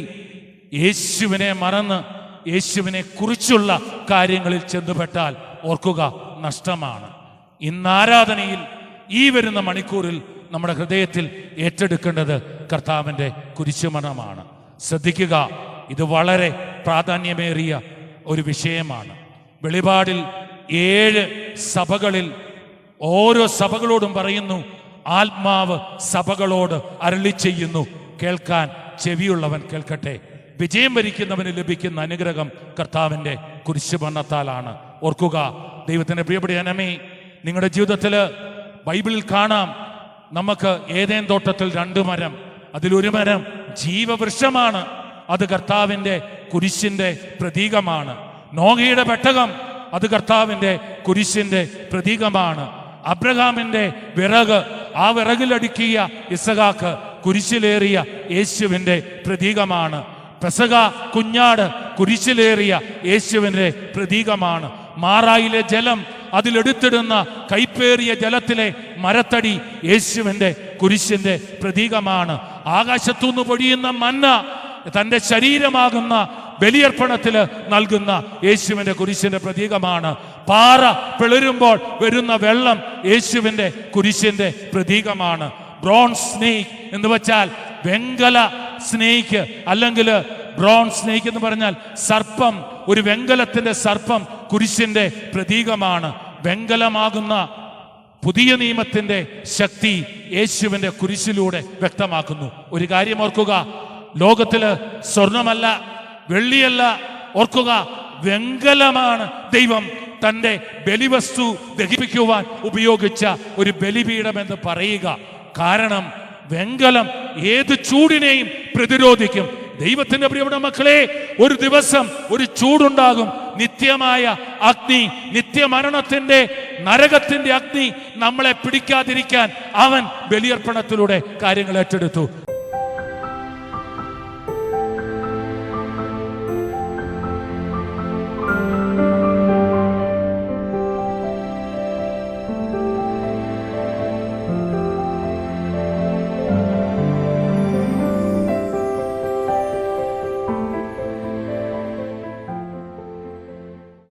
[SPEAKER 1] യേശുവിനെ മറന്ന് യേശുവിനെ കുറിച്ചുള്ള കാര്യങ്ങളിൽ ചെന്നുപെട്ടാൽ ഓർക്കുക, നഷ്ടമാണ്. ഇന്ന് ആരാധനയിൽ ഈ വരുന്ന മണിക്കൂറിൽ നമ്മുടെ ഹൃദയത്തിൽ ഏറ്റെടുക്കേണ്ടത് കർത്താവിൻ്റെ കുരിശുമരണമാണ്. ശ്രദ്ധിക്കുക, ഇത് വളരെ പ്രാധാന്യമേറിയ ഒരു വിഷയമാണ്. വെളിപാടിൽ 7 സഭകളിൽ ഓരോ സഭകളോടും പറയുന്നു, ആത്മാവ് സഭകളോട് അരുളി ചെയ്യുന്നു, കേൾക്കാൻ ചെവിയുള്ളവൻ കേൾക്കട്ടെ. വിജയം വരിക്കുന്നവന് ലഭിക്കുന്ന അനുഗ്രഹം കർത്താവിൻ്റെ കുരിശുമരണത്താലാണ്. ഓർക്കുക, ദൈവത്തിൻ്റെ പ്രിയപ്പെട്ട ജനമേ, നിങ്ങളുടെ ജീവിതത്തിൽ ബൈബിളിൽ കാണാം, നമുക്ക് ഏദേൻ തോട്ടത്തിൽ 2 മരം, അതിലൊരു മരം ജീവവൃക്ഷമാണ്. അത് കർത്താവിൻ്റെ കുരിശിൻ്റെ പ്രതീകമാണ്. നോഹയുടെ പെട്ടകം, അത് കർത്താവിൻ്റെ കുരിശിൻ്റെ പ്രതീകമാണ്. അബ്രഹാമിൻ്റെ വിറക്, ആ വിറകിലടുക്കിയ ഇസഹാക്ക് കുരിശിലേറിയ യേശുവിൻ്റെ പ്രതീകമാണ്. പെസഹ കുഞ്ഞാട് കുരിശിലേറിയ യേശുവിൻ്റെ പ്രതീകമാണ്. മാറായിലെ ജലം, അതിലെടുത്തിടുന്ന കൈപ്പേറിയ ജലത്തിലെ മരത്തടി യേശുവിൻ്റെ കുരിശിൻ്റെ പ്രതീകമാണ്. ആകാശത്തുനിന്ന് പൊഴിയുന്ന മന്ന തൻ്റെ ശരീരമാകുന്ന ബലിയർപ്പണത്തിൽ നൽകുന്ന യേശുവിൻ്റെ കുരിശിൻ്റെ പ്രതീകമാണ്. പാറ പിളരുമ്പോൾ വരുന്ന വെള്ളം യേശുവിൻ്റെ കുരിശിൻ്റെ പ്രതീകമാണ്. ബ്രോൺസ് സ്നേക്ക് എന്ന് വെച്ചാൽ വെങ്കല സ്നേഹിക്ക് അല്ലെങ്കിൽ ബ്രോൺസ് സ്നേഹിക്ക് എന്ന് പറഞ്ഞാൽ സർപ്പം, ഒരു വെങ്കലത്തിന്റെ സർപ്പം കുരിശിന്റെ പ്രതീകമാണ്. വെങ്കലമാകുന്ന പുതിയ നിയമത്തിന്റെ ശക്തി യേശുവിന്റെ കുരിശിലൂടെ വ്യക്തമാക്കുന്നു. ഒരു കാര്യം ഓർക്കുക, ലോകത്തില് സ്വർണമല്ല, വെള്ളിയല്ല, ഓർക്കുക, വെങ്കലമാണ് ദൈവം തന്റെ ബലിവസ്തു ദഹിപ്പിക്കുവാൻ ഉപയോഗിച്ച ഒരു ബലിപീഠം എന്ന് പറയുക. കാരണം വെങ്കലം ഏത് ചൂടിനെയും പ്രതിരോധിക്കും. ദൈവത്തിന്റെ പ്രിയപ്പെട്ട മക്കളെ, ഒരു ദിവസം ഒരു ചൂടുണ്ടാകും. നിത്യമായ അഗ്നി, നിത്യമരണത്തിന്റെ നരകത്തിന്റെ അഗ്നി നമ്മളെ പിടിക്കാതിരിക്കാൻ അവൻ ബലിയർപ്പണത്തിലൂടെ കാര്യങ്ങൾ ഏറ്റെടുത്തു.